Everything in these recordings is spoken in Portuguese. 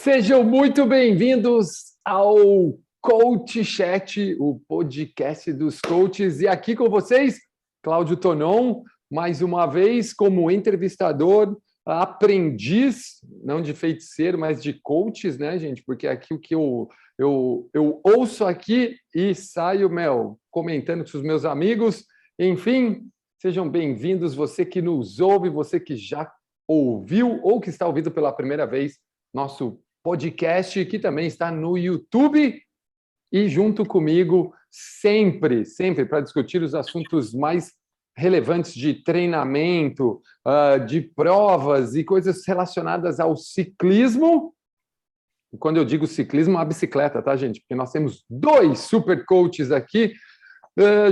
Sejam muito bem-vindos ao Coach Chat, o podcast dos coaches. E aqui com vocês, Cláudio Tonon, mais uma vez como entrevistador, aprendiz, não de feiticeiro, mas de coaches, né, gente? Porque aqui o que eu ouço aqui e saio, comentando com os meus amigos. Enfim, sejam bem-vindos, você que nos ouve, você que já ouviu ou que está ouvindo pela primeira vez nosso podcast, que também está no YouTube, e junto comigo, sempre para discutir os assuntos mais relevantes de treinamento, de provas e coisas relacionadas ao ciclismo. E quando eu digo ciclismo, a bicicleta, tá, gente? Porque nós temos dois super coaches aqui,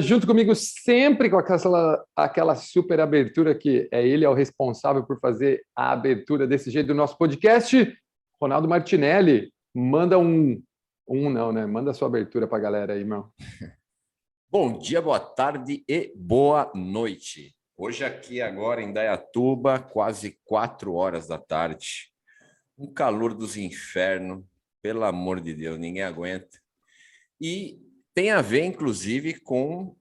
junto comigo, sempre com aquela super abertura, que ele é o responsável por fazer a abertura desse jeito do nosso podcast. Ronaldo Martinelli, manda não, né? Manda a sua abertura para a galera aí, meu. Bom dia, boa tarde e boa noite. Hoje aqui agora em Indaiatuba, quase 4 horas da tarde. Um calor dos infernos, pelo amor de Deus, ninguém aguenta. E tem a ver, inclusive, com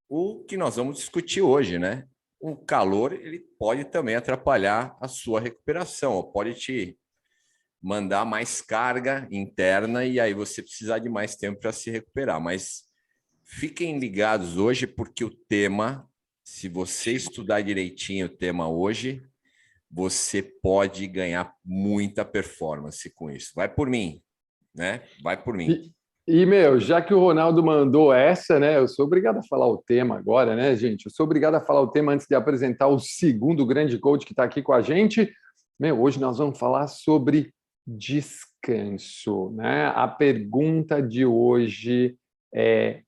o que nós vamos discutir hoje, né? O calor, ele pode também atrapalhar a sua recuperação, pode te mandar mais carga interna e aí você precisar de mais tempo para se recuperar. Mas fiquem ligados hoje, porque o tema, se você estudar direitinho o tema hoje, você pode ganhar muita performance com isso. Vai por mim, né? Vai por mim. Já que o Ronaldo mandou essa, né? Eu sou obrigado a falar o tema agora, né, gente? Eu sou obrigado a falar o tema antes de apresentar o segundo grande coach que está aqui com a gente. Hoje nós vamos falar sobre descanso, né? A pergunta de hoje é: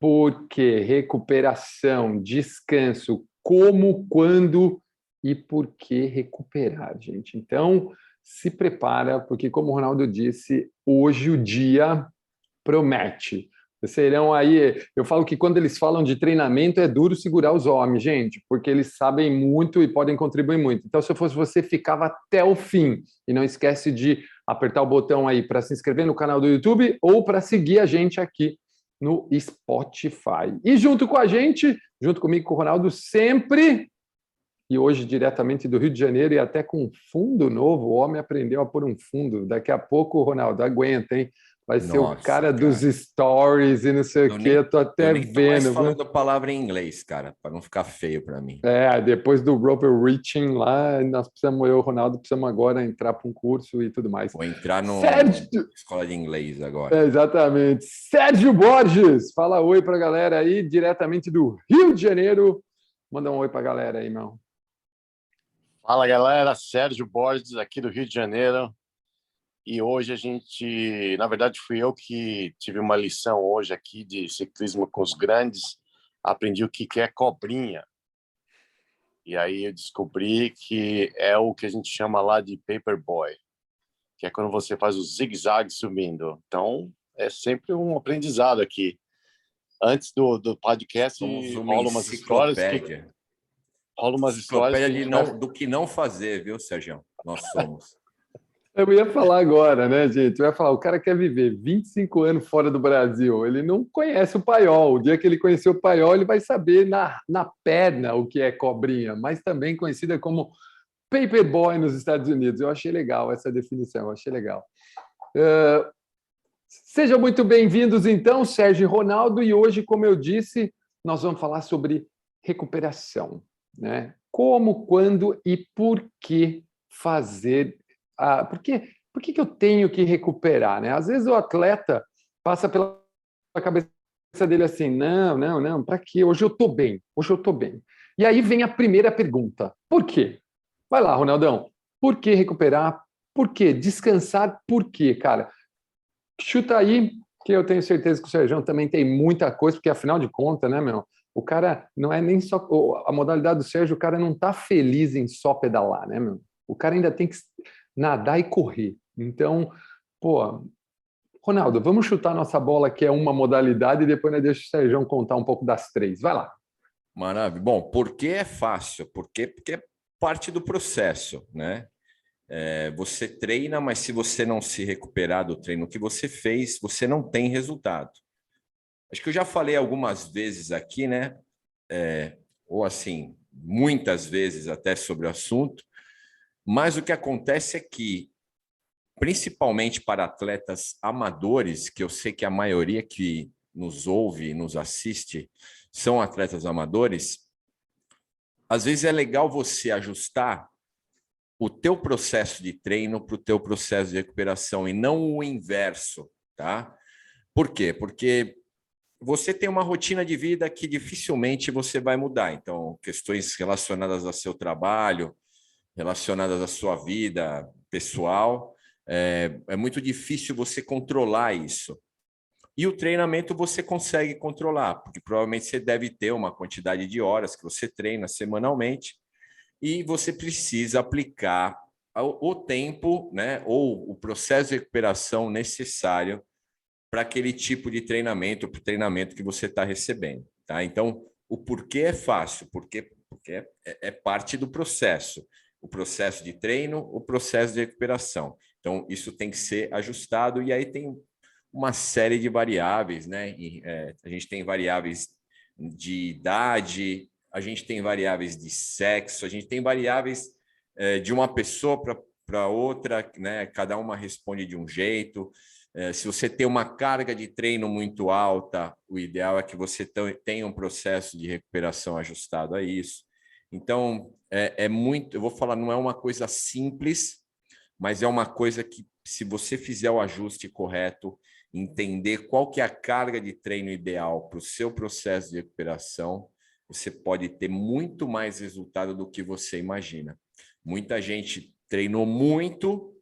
por que recuperação, descanso, como, quando e por que recuperar, gente? Então, se prepara, porque como o Ronaldo disse, hoje o dia promete. Serão aí, eu falo que quando eles falam de treinamento é duro segurar os homens, gente, porque eles sabem muito e podem contribuir muito. Então, se eu fosse você, ficava até o fim. E não esquece de apertar o botão aí para se inscrever no canal do YouTube ou para seguir a gente aqui no Spotify. E junto com a gente, junto comigo, com o Ronaldo, sempre, e hoje diretamente do Rio de Janeiro e até com fundo novo, o homem aprendeu a pôr um fundo. Daqui a pouco, Ronaldo, aguenta, hein? Vai ser o cara dos stories e não sei o quê. Eu tô até vendo. Tô mais falando a palavra em inglês, cara, para não ficar feio para mim. Depois do Roper Reaching lá, eu e o Ronaldo precisamos agora entrar para um curso e tudo mais. Vou entrar no escola de inglês agora. Exatamente. Sérgio Borges, fala oi para a galera aí, diretamente do Rio de Janeiro. Manda um oi para a galera aí, meu. Fala, galera. Sérgio Borges, aqui do Rio de Janeiro. E hoje na verdade, fui eu que tive uma lição hoje aqui de ciclismo com os grandes. Aprendi o que é cobrinha. E aí eu descobri que é o que a gente chama lá de paperboy, que é quando você faz o zigue-zague subindo. Então, é sempre um aprendizado aqui. Antes do podcast, rola umas histórias do que não fazer, viu, Sérgio? Nós somos. Eu ia falar agora, né, gente? Eu ia falar, o cara quer viver 25 anos fora do Brasil, ele não conhece o paiol. O dia que ele conhecer o paiol, ele vai saber na perna o que é cobrinha, mas também conhecida como paperboy nos Estados Unidos. Eu achei legal essa definição, eu achei legal. Sejam muito bem-vindos, então, Sérgio e Ronaldo, e hoje, como eu disse, nós vamos falar sobre recuperação, né? Como, quando e por que fazer... Por que eu tenho que recuperar, né? Às vezes o atleta passa pela cabeça dele assim, não, para quê? Hoje eu estou bem. E aí vem a primeira pergunta, por quê? Vai lá, Ronaldão, por que recuperar? Por quê? Descansar, por quê, cara? Chuta aí, que eu tenho certeza que o Sérgio também tem muita coisa, porque afinal de contas, né, meu? O cara não é nem só... A modalidade do Sérgio, o cara não está feliz em só pedalar, né, meu? O cara ainda tem que nadar e correr. Então, Ronaldo, vamos chutar nossa bola, que é uma modalidade, e depois nós deixa o Sérgio contar um pouco das três. Vai lá. Maravilha. Bom, por que é fácil? Porque é parte do processo, né? Você treina, mas se você não se recuperar do treino que você fez, você não tem resultado. Acho que eu já falei algumas vezes aqui, né? Ou assim, muitas vezes até sobre o assunto, mas o que acontece é que, principalmente para atletas amadores, que eu sei que a maioria que nos ouve e nos assiste são atletas amadores, às vezes é legal você ajustar o teu processo de treino para o teu processo de recuperação e não o inverso, tá? Por quê? Porque você tem uma rotina de vida que dificilmente você vai mudar. Então, questões relacionadas ao seu trabalho, relacionadas à sua vida pessoal, é muito difícil você controlar isso. E o treinamento você consegue controlar, porque provavelmente você deve ter uma quantidade de horas que você treina semanalmente e você precisa aplicar o tempo, né, ou o processo de recuperação necessário para aquele tipo de treinamento, para o treinamento que você está recebendo. Tá? Então, o porquê é fácil, porque é parte do processo. O processo de treino, o processo de recuperação. Então, isso tem que ser ajustado, e aí tem uma série de variáveis, né? A gente tem variáveis de idade, a gente tem variáveis de sexo, a gente tem variáveis de uma pessoa para outra, né? Cada uma responde de um jeito. Se você tem uma carga de treino muito alta, o ideal é que você tenha um processo de recuperação ajustado a isso. Então, muito, eu vou falar, não é uma coisa simples, mas é uma coisa que, se você fizer o ajuste correto, entender qual que é a carga de treino ideal para o seu processo de recuperação, você pode ter muito mais resultado do que você imagina. Muita gente treinou muito,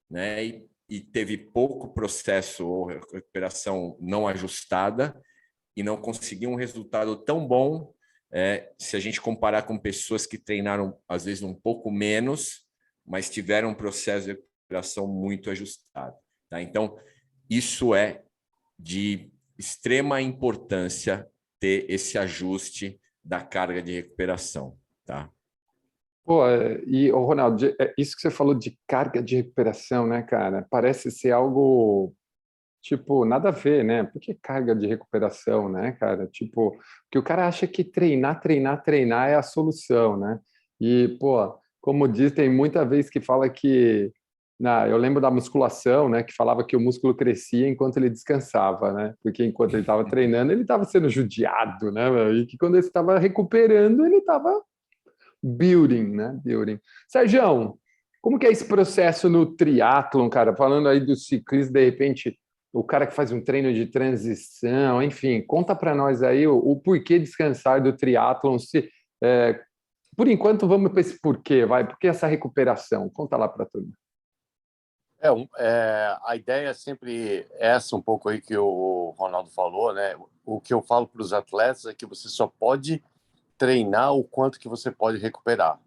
né, e teve pouco processo ou recuperação não ajustada e não conseguiu um resultado tão bom, se a gente comparar com pessoas que treinaram, às vezes, um pouco menos, mas tiveram um processo de recuperação muito ajustado. Tá? Então, isso é de extrema importância, ter esse ajuste da carga de recuperação. Tá? Pô, Ronaldo, isso que você falou de carga de recuperação, né, cara? Parece ser algo, tipo, nada a ver, né? Por que carga de recuperação, né, cara? Tipo, que o cara acha que treinar é a solução, né? E, pô, como diz, tem muita vez que fala que... eu lembro da musculação, né, que falava que o músculo crescia enquanto ele descansava, né? Porque enquanto ele estava treinando, ele estava sendo judiado, né, meu? E que quando ele estava recuperando, ele estava building, né? Building. Sérgio, como que é esse processo no triatlon, cara? Falando aí do ciclista, de repente, o cara que faz um treino de transição, enfim, conta para nós aí o porquê descansar do triatlon. Por enquanto, vamos para esse porquê, vai. Por que essa recuperação? Conta lá para turma. A ideia é sempre essa, um pouco aí que o Ronaldo falou, né? O que eu falo para os atletas é que você só pode treinar o quanto que você pode recuperar.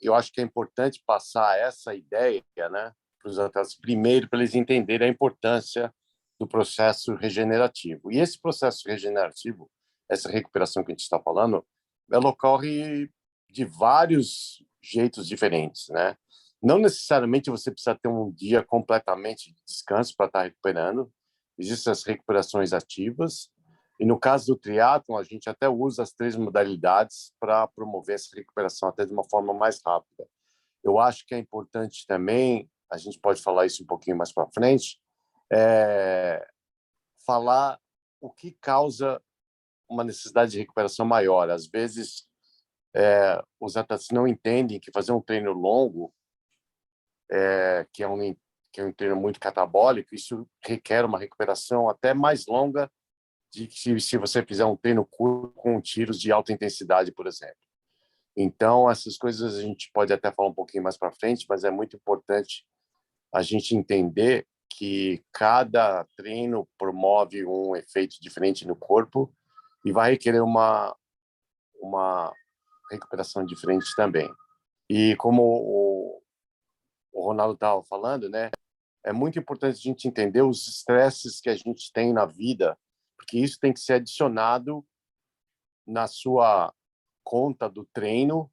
Eu acho que é importante passar essa ideia, né, para os atletas, primeiro, para eles entenderem a importância do processo regenerativo. E esse processo regenerativo, essa recuperação que a gente está falando, ela ocorre de vários jeitos diferentes, né? Não necessariamente você precisa ter um dia completamente de descanso para estar recuperando. Existem as recuperações ativas, e no caso do triatlon, a gente até usa as 3 modalidades para promover essa recuperação até de uma forma mais rápida. Eu acho que é importante também, a gente pode falar isso um pouquinho mais para frente, falar o que causa uma necessidade de recuperação maior. Às vezes, os atletas não entendem que fazer um treino longo, que é um treino muito catabólico, isso requer uma recuperação até mais longa de que se você fizer um treino curto com tiros de alta intensidade, por exemplo. Então, essas coisas a gente pode até falar um pouquinho mais para frente, mas é muito importante a gente entender que cada treino promove um efeito diferente no corpo e vai requerer uma recuperação diferente também. E como o Ronaldo estava falando, né, é muito importante a gente entender os estresses que a gente tem na vida, porque isso tem que ser adicionado na sua conta do treino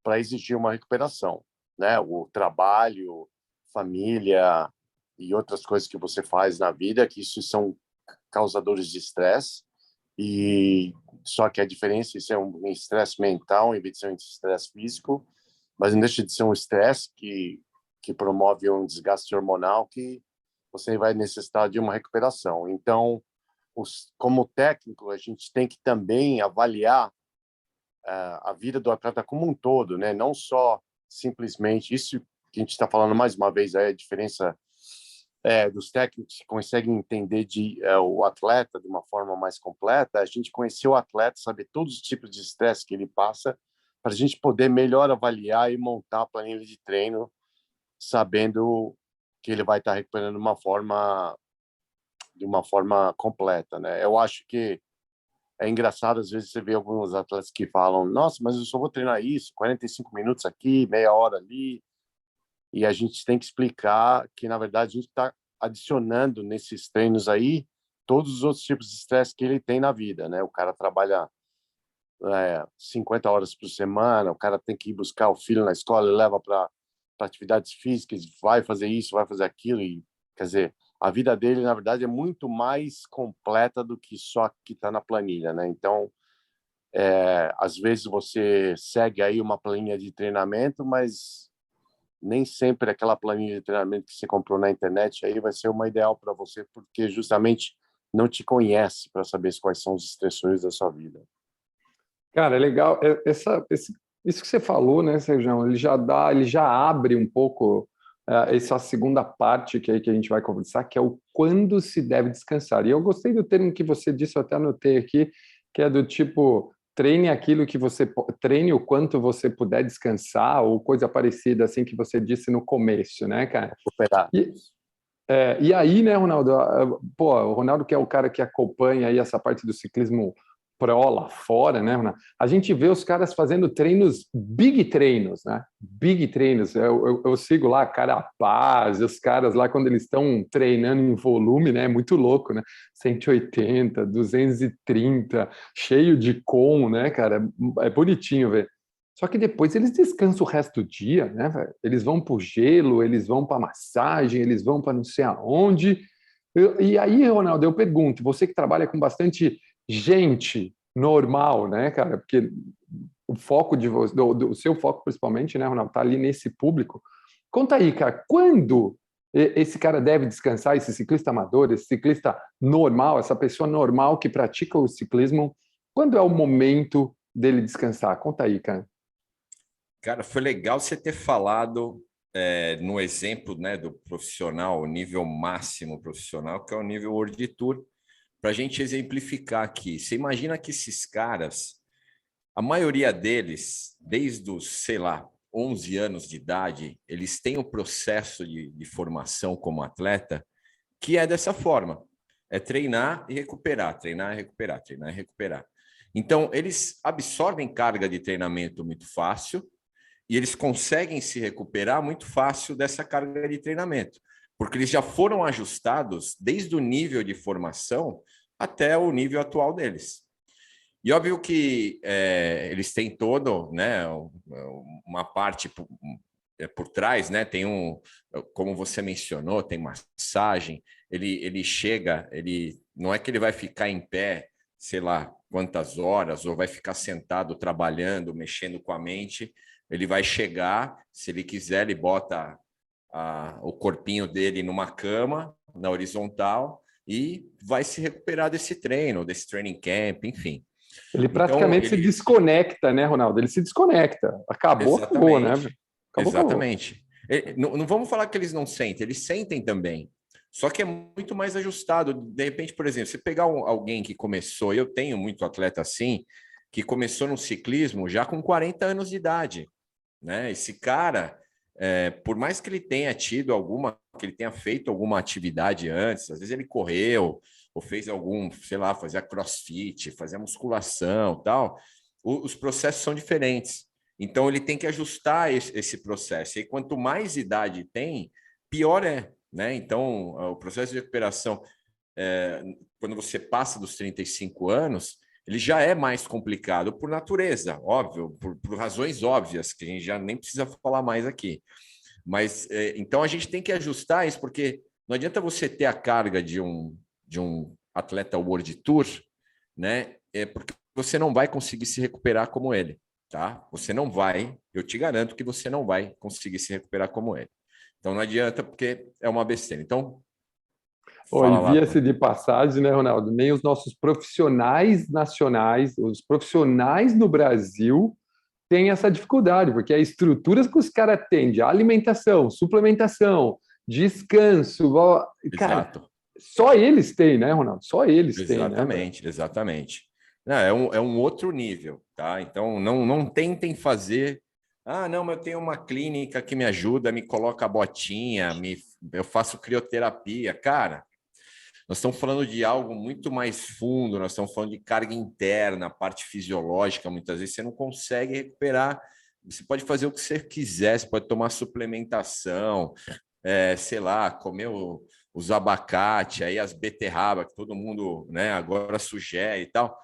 para exigir uma recuperação, né? O trabalho, família e outras coisas que você faz na vida, que isso são causadores de estresse. E só que a diferença, isso é um estresse mental em vez de ser um estresse físico, mas não deixa de ser um estresse que promove um desgaste hormonal que você vai necessitar de uma recuperação. Então, como técnico, a gente tem que também avaliar a vida do atleta como um todo, né? Não só simplesmente isso que a gente está falando mais uma vez aí, a diferença dos técnicos que conseguem entender o atleta de uma forma mais completa, a gente conhecer o atleta, saber todos os tipos de estresse que ele passa, para a gente poder melhor avaliar e montar a planilha de treino, sabendo que ele vai estar recuperando de uma forma completa, né? Eu acho que é engraçado, às vezes você vê alguns atletas que falam, nossa, mas eu só vou treinar isso, 45 minutos aqui, meia hora ali, e a gente tem que explicar que, na verdade, a gente está adicionando nesses treinos aí todos os outros tipos de estresse que ele tem na vida, né? O cara trabalha 50 horas por semana, o cara tem que ir buscar o filho na escola, leva para atividades físicas, vai fazer isso, vai fazer aquilo, e quer dizer, a vida dele, na verdade, é muito mais completa do que só que está na planilha, né? Então, às vezes você segue aí uma planilha de treinamento, mas nem sempre aquela planilha de treinamento que você comprou na internet aí vai ser uma ideal para você, porque justamente não te conhece para saber quais são os estressores da sua vida. Cara, é legal. Isso que você falou, né, Sérgio? Ele já abre um pouco essa segunda parte que a gente vai conversar, que é o quando se deve descansar. E eu gostei do termo que você disse, eu até anotei aqui, que é do tipo treine aquilo que você treine o quanto você puder descansar, ou coisa parecida assim que você disse no começo, né, cara? Recuperar. E aí, né, Ronaldo? Pô, o Ronaldo, que é o cara que acompanha aí essa parte do ciclismo pro lá fora, né, Ronaldo? A gente vê os caras fazendo big treinos, né? Big treinos. Eu sigo lá Carapaz, os caras lá quando eles estão treinando em volume, né? É muito louco, né? 180, 230, cheio de né, cara? É bonitinho, velho. Só que depois eles descansam o resto do dia, né, velho? Eles vão para o gelo, eles vão para massagem, eles vão para não sei aonde. E aí, Ronaldo, eu pergunto, você que trabalha com bastante gente normal, né, cara? Porque o foco do seu foco principalmente, né, Ronaldo, tá ali nesse público. Conta aí, cara, quando esse cara deve descansar, esse ciclista amador, esse ciclista normal, essa pessoa normal que pratica o ciclismo, quando é o momento dele descansar? Conta aí, cara. Cara, foi legal você ter falado no exemplo, né, do profissional, o nível máximo profissional, que é o nível World Tour, para a gente exemplificar aqui. Você imagina que esses caras, a maioria deles, desde os, sei lá, 11 anos de idade, eles têm um processo de formação como atleta que é dessa forma. É treinar e recuperar, treinar e recuperar, treinar e recuperar. Então, eles absorvem carga de treinamento muito fácil e eles conseguem se recuperar muito fácil dessa carga de treinamento, porque eles já foram ajustados desde o nível de formação até o nível atual deles. E óbvio que eles têm todo, né, uma parte por trás, né? Tem como você mencionou, tem massagem. Ele chega, ele não é que ele vai ficar em pé, sei lá quantas horas, ou vai ficar sentado trabalhando, mexendo com a mente. Ele vai chegar, se ele quiser, ele bota o corpinho dele numa cama, na horizontal, e vai se recuperar desse treino, desse training camp, enfim. Ele Então, praticamente se desconecta, né, Ronaldo? Ele se desconecta. Acabou, acabou, né? Exatamente. Acabou, acabou. Exatamente. Não vamos falar que eles não sentem, eles sentem também. Só que é muito mais ajustado. De repente, por exemplo, você pegar alguém que começou, eu tenho muito atleta assim, que começou no ciclismo já com 40 anos de idade, né? Esse cara, por mais que ele tenha tido que ele tenha feito alguma atividade antes, às vezes ele correu ou fez algum, sei lá, fazia crossfit, fazia musculação, tal, os processos são diferentes. Então ele tem que ajustar esse processo. E quanto mais idade tem, pior é, né? Então o processo de recuperação, quando você passa dos 35 anos, ele já é mais complicado por natureza, óbvio, por razões óbvias, que a gente já nem precisa falar mais aqui. Mas então a gente tem que ajustar isso, porque não adianta você ter a carga de um atleta World Tour, né? Porque você não vai conseguir se recuperar como ele, tá? Você não vai, eu te garanto que você não vai conseguir se recuperar como ele. Então não adianta, porque é uma besteira. Então, E fala lá, via-se Tom. de passagem, né, Ronaldo? Nem os nossos profissionais nacionais, os profissionais no Brasil têm essa dificuldade, porque a estrutura que os caras têm de alimentação, suplementação, descanso, cara, Exato. só eles têm, né, Ronaldo? Só eles têm, né, velho? Exatamente, exatamente. Não, é um outro nível, tá? Então, não tentem fazer. Ah, não, mas eu tenho uma clínica que me ajuda, me coloca a botinha, eu faço crioterapia. Cara, nós estamos falando de algo muito mais fundo, nós estamos falando de carga interna, parte fisiológica. Muitas vezes você não consegue recuperar. Você pode fazer o que você quiser, você pode tomar suplementação, sei lá, comer os abacate, aí as beterraba, que todo mundo, né, agora sugere e tal.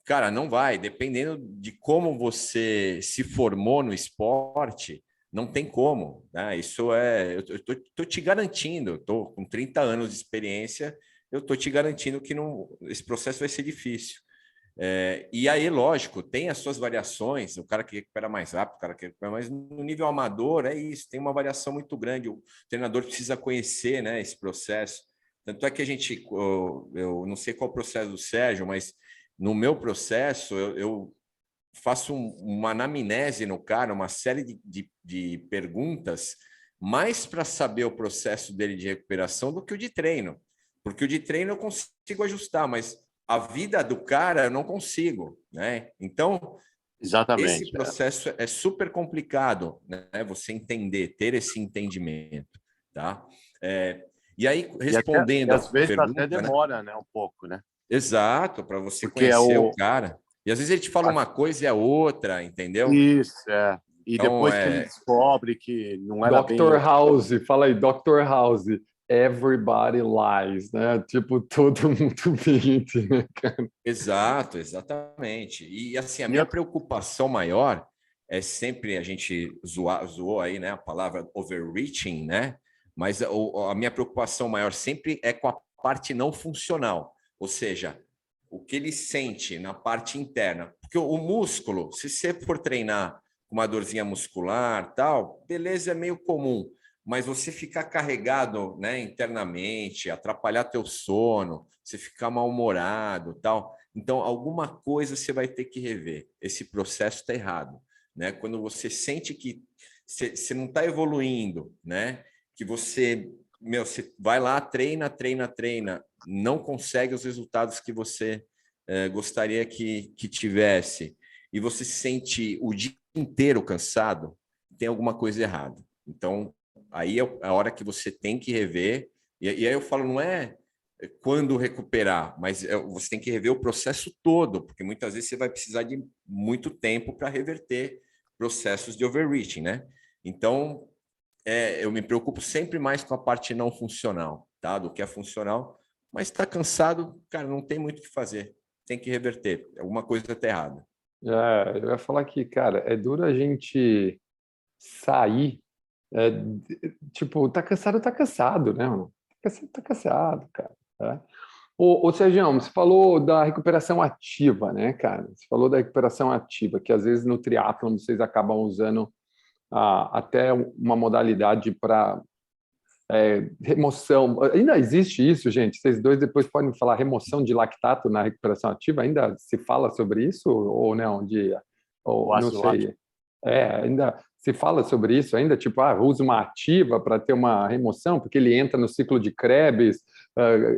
Cara, não vai. Dependendo de como você se formou no esporte, não tem como, né? Isso eu tô te garantindo, tô com 30 anos de experiência, eu tô te garantindo que não, esse processo vai ser difícil. E aí, lógico, tem as suas variações, o cara que recupera mais rápido, o cara que recupera mais no nível amador, é isso, tem uma variação muito grande. O treinador precisa conhecer, né, esse processo. Tanto é que a gente, eu não sei qual é o processo do Sérgio, mas no meu processo, eu faço uma anamnese no cara, uma série de perguntas, mais para saber o processo dele de recuperação do que o de treino. Porque o de treino eu consigo ajustar, mas a vida do cara eu não consigo, né? Então, esse Exatamente. processo é super complicado, né? Você entender, ter esse entendimento, tá? E aí, E respondendo às a vezes até pergunta, né? demora, né, um pouco, né? Exato, para você Porque é conhecer o cara. E às vezes ele te fala uma coisa e é outra, entendeu? isso, é. E Então, depois que ele descobre que não era bem Dr. isso. House, fala aí, Dr. House. Everybody lies, né? Tipo, todo mundo mente, né, cara? exato, exatamente. E assim, a E minha eu, preocupação maior é sempre a gente zoou aí, né, a palavra overreaching, né? Mas a minha preocupação maior sempre é com a parte não funcional, ou seja, o que ele sente na parte interna. Porque o músculo, se você for treinar com uma dorzinha muscular, tal, beleza, é meio comum. Mas você ficar carregado, né, internamente, atrapalhar teu sono, você ficar mal-humorado, tal, então, alguma coisa você vai ter que rever. Esse processo está errado, né? Quando você sente que você não está evoluindo, né? Que você vai lá, treina, treina, treina, não consegue os resultados que você gostaria que tivesse, e você se sente o dia inteiro cansado, tem alguma coisa errada. Então, aí é a hora que você tem que rever, e aí eu falo, não é quando recuperar, mas você tem que rever o processo todo, porque muitas vezes você vai precisar de muito tempo para reverter processos de overreaching, né? Então, eu me preocupo sempre mais com a parte não funcional, tá? Do que a funcional, mas está cansado, cara, não tem muito o que fazer, tem que reverter, alguma coisa está errada. Eu ia falar que, cara, é duro a gente sair. Tá cansado, né, mano? Tá cansado, cara. Tá? Ô, Sérgio, você falou da recuperação ativa, né, cara? Você falou da recuperação ativa, que às vezes no triatlon vocês acabam usando até uma modalidade para remoção. Ainda existe isso, gente? Vocês dois depois podem falar remoção de lactato na recuperação ativa? Ainda se fala sobre isso ou não? Ou o não ácido lático. sei. Ainda se fala sobre isso ainda, tipo, usa uma ativa para ter uma remoção, porque ele entra no ciclo de Krebs,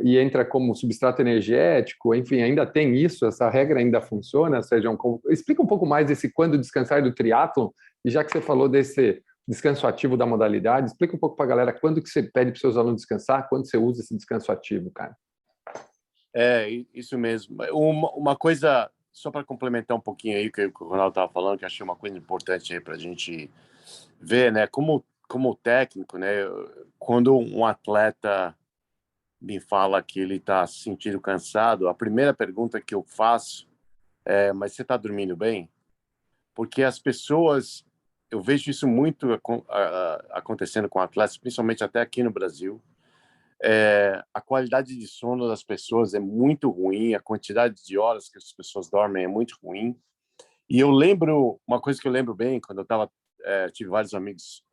e entra como substrato energético, enfim, ainda tem isso, essa regra ainda funciona, Sérgio? Explica um pouco mais desse quando descansar do triatlon, e já que você falou desse descanso ativo da modalidade, explica um pouco para a galera quando que você pede para os seus alunos descansar, quando você usa esse descanso ativo, cara. Isso mesmo. Uma coisa, só para complementar um pouquinho aí o que o Ronaldo estava falando, que eu achei uma coisa importante aí para a gente ver, né? Como técnico, né? Quando um atleta me fala que ele está se sentindo cansado, a primeira pergunta que eu faço mas você está dormindo bem? Porque as pessoas, eu vejo isso muito acontecendo com atletas, principalmente até aqui no Brasil. A qualidade de sono das pessoas é muito ruim, a quantidade de horas que as pessoas dormem é muito ruim. E eu lembro, uma coisa que eu lembro bem, quando eu tive vários amigos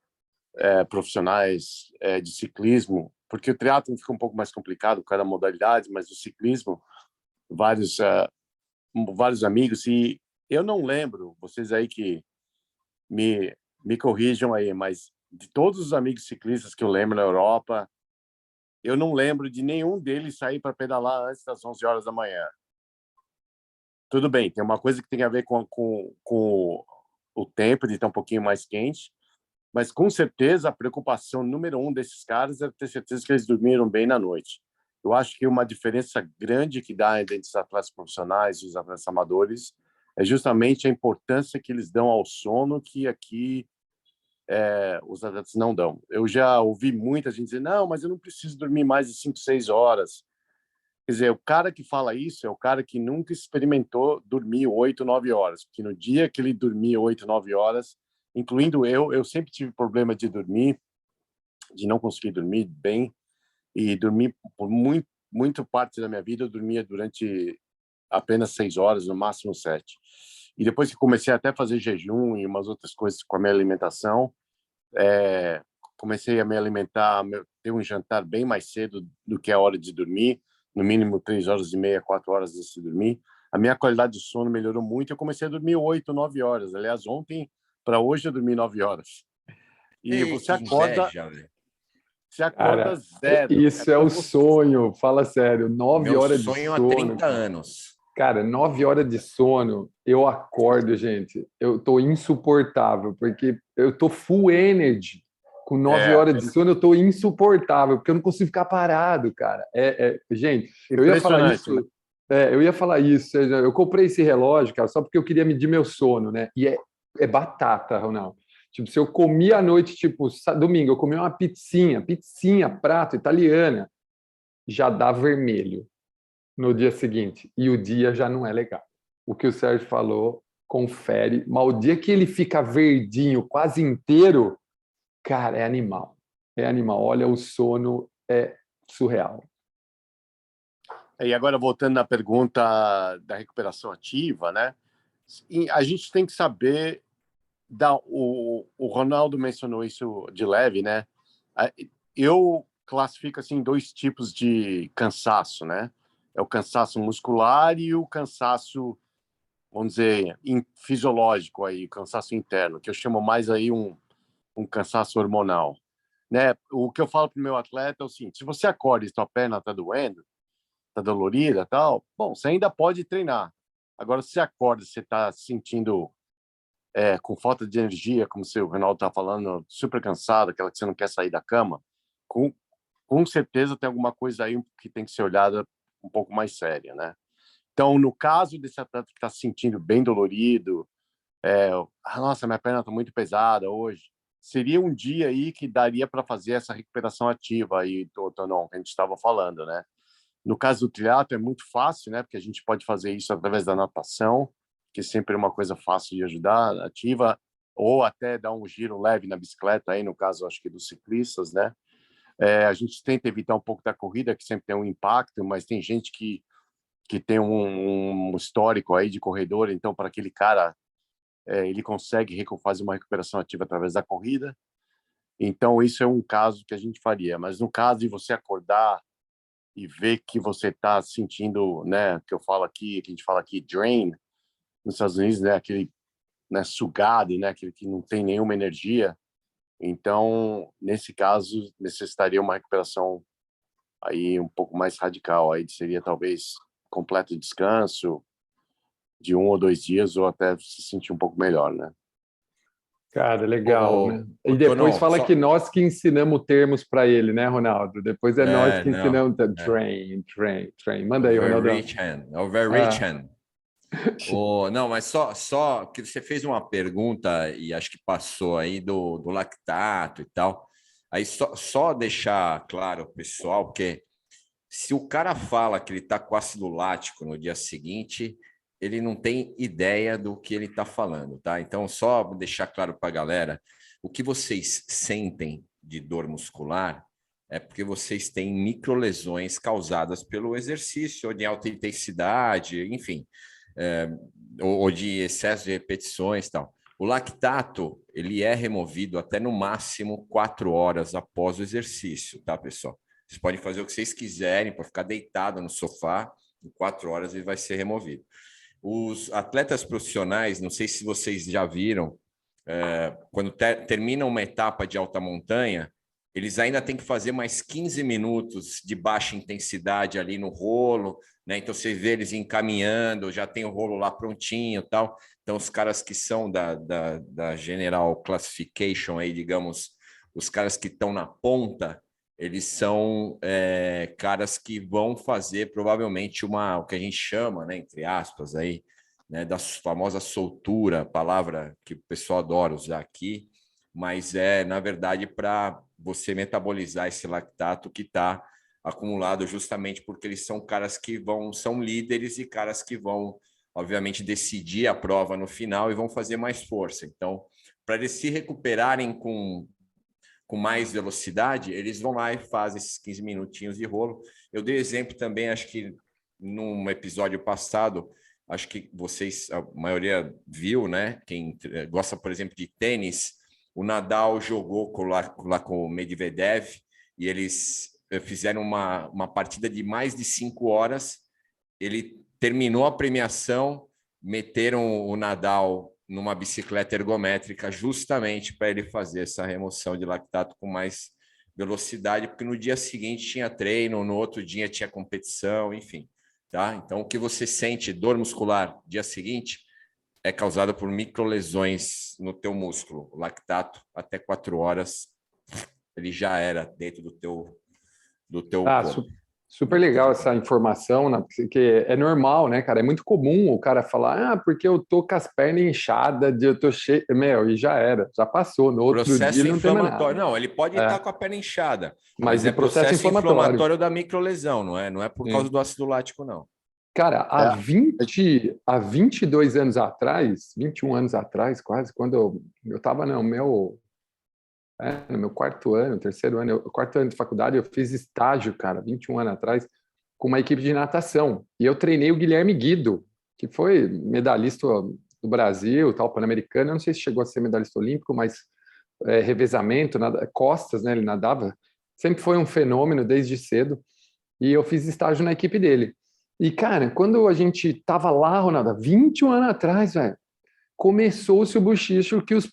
profissionais de ciclismo, porque o triatlon fica um pouco mais complicado, cada modalidade, mas o ciclismo, vários amigos, e eu não lembro, vocês aí que me corrijam aí, mas de todos os amigos ciclistas que eu lembro na Europa, eu não lembro de nenhum deles sair para pedalar antes das 11 horas da manhã. Tudo bem, tem uma coisa que tem a ver com o tempo de estar um pouquinho mais quente, mas com certeza a preocupação número um desses caras é ter certeza que eles dormiram bem na noite. Eu acho que uma diferença grande que dá entre os atletas profissionais e os atletas amadores é justamente a importância que eles dão ao sono, que aqui os atletas não dão. Eu já ouvi muita gente dizer, não, mas eu não preciso dormir mais de 5, 6 horas. Quer dizer, o cara que fala isso é o cara que nunca experimentou dormir 8, 9 horas, porque no dia que ele dormia 8, 9 horas, incluindo eu sempre tive problema de dormir, de não conseguir dormir bem, e dormir por muito parte da minha vida, eu dormia durante apenas 6 horas, no máximo 7. E depois que comecei até a fazer jejum e umas outras coisas com a minha alimentação, comecei a me alimentar, ter um jantar bem mais cedo do que a hora de dormir, no mínimo 3 horas e meia, 4 horas antes de dormir. A minha qualidade de sono melhorou muito. Eu comecei a dormir 8, 9 horas. Aliás, ontem para hoje eu dormi 9 horas. E Ei, você que acorda, inveja, velho. você acorda Cara, zero. É isso é tão o gostoso. sonho. Fala sério, 9 Meu horas de sonho há sono, 30 cara. anos. Cara, 9 horas de sono, eu acordo, gente. Eu tô insuportável, porque eu tô full energy. Com nove É horas de sono, eu tô insuportável, porque eu não consigo ficar parado, cara. Gente, eu ia falar impressionante, né? isso. Eu ia falar isso. Eu comprei esse relógio, cara, só porque eu queria medir meu sono, né? E é batata, Ronaldo. Tipo, se eu comi à noite, tipo, domingo, eu comi uma pizzinha, prato, italiana, já dá vermelho no dia seguinte. E o dia já não é legal. O que o Sérgio falou, confere. Mas o dia que ele fica verdinho quase inteiro, cara, é animal. É animal. Olha, o sono é surreal. E agora, voltando na pergunta da recuperação ativa, né? A gente tem que saber o Ronaldo mencionou isso de leve, né? Eu classifico assim dois tipos de cansaço, né? É o cansaço muscular e o cansaço, vamos dizer, fisiológico aí, cansaço interno, que eu chamo mais aí um cansaço hormonal, né? O que eu falo pro meu atleta é o seguinte: se você acorda e sua perna tá doendo, tá dolorida, tal, bom, você ainda pode treinar. Agora, se você acorda, você tá se sentindo com falta de energia, como o Ronaldo está falando, super cansado, aquela que você não quer sair da cama, com, com certeza tem alguma coisa aí que tem que ser olhada um pouco mais séria, né? Então, no caso desse atleta que está se sentindo bem dolorido, nossa, minha perna está muito pesada hoje, seria um dia aí que daria para fazer essa recuperação ativa aí, Tonon, que a gente estava falando, né? No caso do triatlo é muito fácil, né? Porque a gente pode fazer isso através da natação, que sempre é uma coisa fácil de ajudar, ativa, ou até dar um giro leve na bicicleta, aí no caso, acho que dos ciclistas, né? A gente tenta evitar um pouco da corrida, que sempre tem um impacto, mas tem gente que tem um histórico aí de corredor, então para aquele cara, ele consegue fazer uma recuperação ativa através da corrida. Então isso é um caso que a gente faria, mas no caso de você acordar e ver que você está sentindo, né, que eu falo aqui, que a gente fala aqui, drain, nos Estados Unidos, né, aquele, né, sugado, né, aquele que não tem nenhuma energia. Então, nesse caso, necessitaria uma recuperação aí um pouco mais radical, aí seria talvez completo descanso de 1 ou 2 dias ou até se sentir um pouco melhor, né? Cara, legal, né? Ô, E depois Tonon, fala que só. nós que ensinamos termos para ele, né, Ronaldo? Depois é nós que Não. ensinamos. É. Train. Manda aí, Ronaldão. Ah, Overreaching. Não, mas só que você fez uma pergunta e acho que passou aí do lactato e tal. Aí só deixar claro, pessoal, que se o cara fala que ele está com ácido lático no dia seguinte, ele não tem ideia do que ele está falando, tá? Então, só deixar claro para a galera, o que vocês sentem de dor muscular é porque vocês têm microlesões causadas pelo exercício, ou de alta intensidade, enfim, é, ou de excesso de repetições e tal. O lactato, ele é removido até no máximo 4 horas após o exercício, tá, pessoal? Vocês podem fazer o que vocês quiserem, para ficar deitado no sofá, em 4 horas ele vai ser removido. Os atletas profissionais, não sei se vocês já viram, quando terminam uma etapa de alta montanha, eles ainda têm que fazer mais 15 minutos de baixa intensidade ali no rolo, né? Então você vê eles encaminhando, já tem o rolo lá prontinho e tal. Então, os caras que são da General Classification, aí, digamos, os caras que estão na ponta, eles são caras que vão fazer provavelmente o que a gente chama, né, entre aspas, aí, né, da famosa soltura, palavra que o pessoal adora usar aqui, mas na verdade, para você metabolizar esse lactato que está acumulado justamente porque eles são caras que são líderes e caras que vão, obviamente, decidir a prova no final e vão fazer mais força. Então, para eles se recuperarem com mais velocidade, eles vão lá e fazem esses 15 minutinhos de rolo. Eu dei exemplo também, acho que num episódio passado, acho que vocês, a maioria viu, né? Quem gosta, por exemplo, de tênis, o Nadal jogou lá com o Medvedev e eles fizeram uma partida de mais de 5 horas. Ele terminou a premiação, meteram o Nadal numa bicicleta ergométrica justamente para ele fazer essa remoção de lactato com mais velocidade, porque no dia seguinte tinha treino, no outro dia tinha competição, enfim. Tá? Então, o que você sente, dor muscular, dia seguinte, é causada por microlesões no teu músculo. O lactato, até 4 horas, ele já era dentro do teu corpo. Super legal essa informação, né? Porque é normal, né, cara? É muito comum o cara falar, porque eu tô com as pernas inchadas, eu tô cheio. Meu, e já era, já passou. No outro Processo dia ele não tem mais inflamatório. nada. Não, ele pode estar com a perna inchada, Mas mas o é processo processo inflamatório. inflamatório da microlesão, não é? Não é por causa do ácido lático, não. Cara, há 22 anos atrás, 21 anos atrás, quase, quando eu estava no meu 4º ano, 3º ano, 4º ano de faculdade, eu fiz estágio, cara, 21 anos atrás, com uma equipe de natação. E eu treinei o Guilherme Guido, que foi medalhista do Brasil, tal, pan-americano. Eu não sei se chegou a ser medalhista olímpico, mas revezamento, costas, né? Ele nadava. Sempre foi um fenômeno desde cedo. E eu fiz estágio na equipe dele. E, cara, quando a gente tava lá, Ronaldo, 21 anos atrás, velho, começou-se o bochicho que os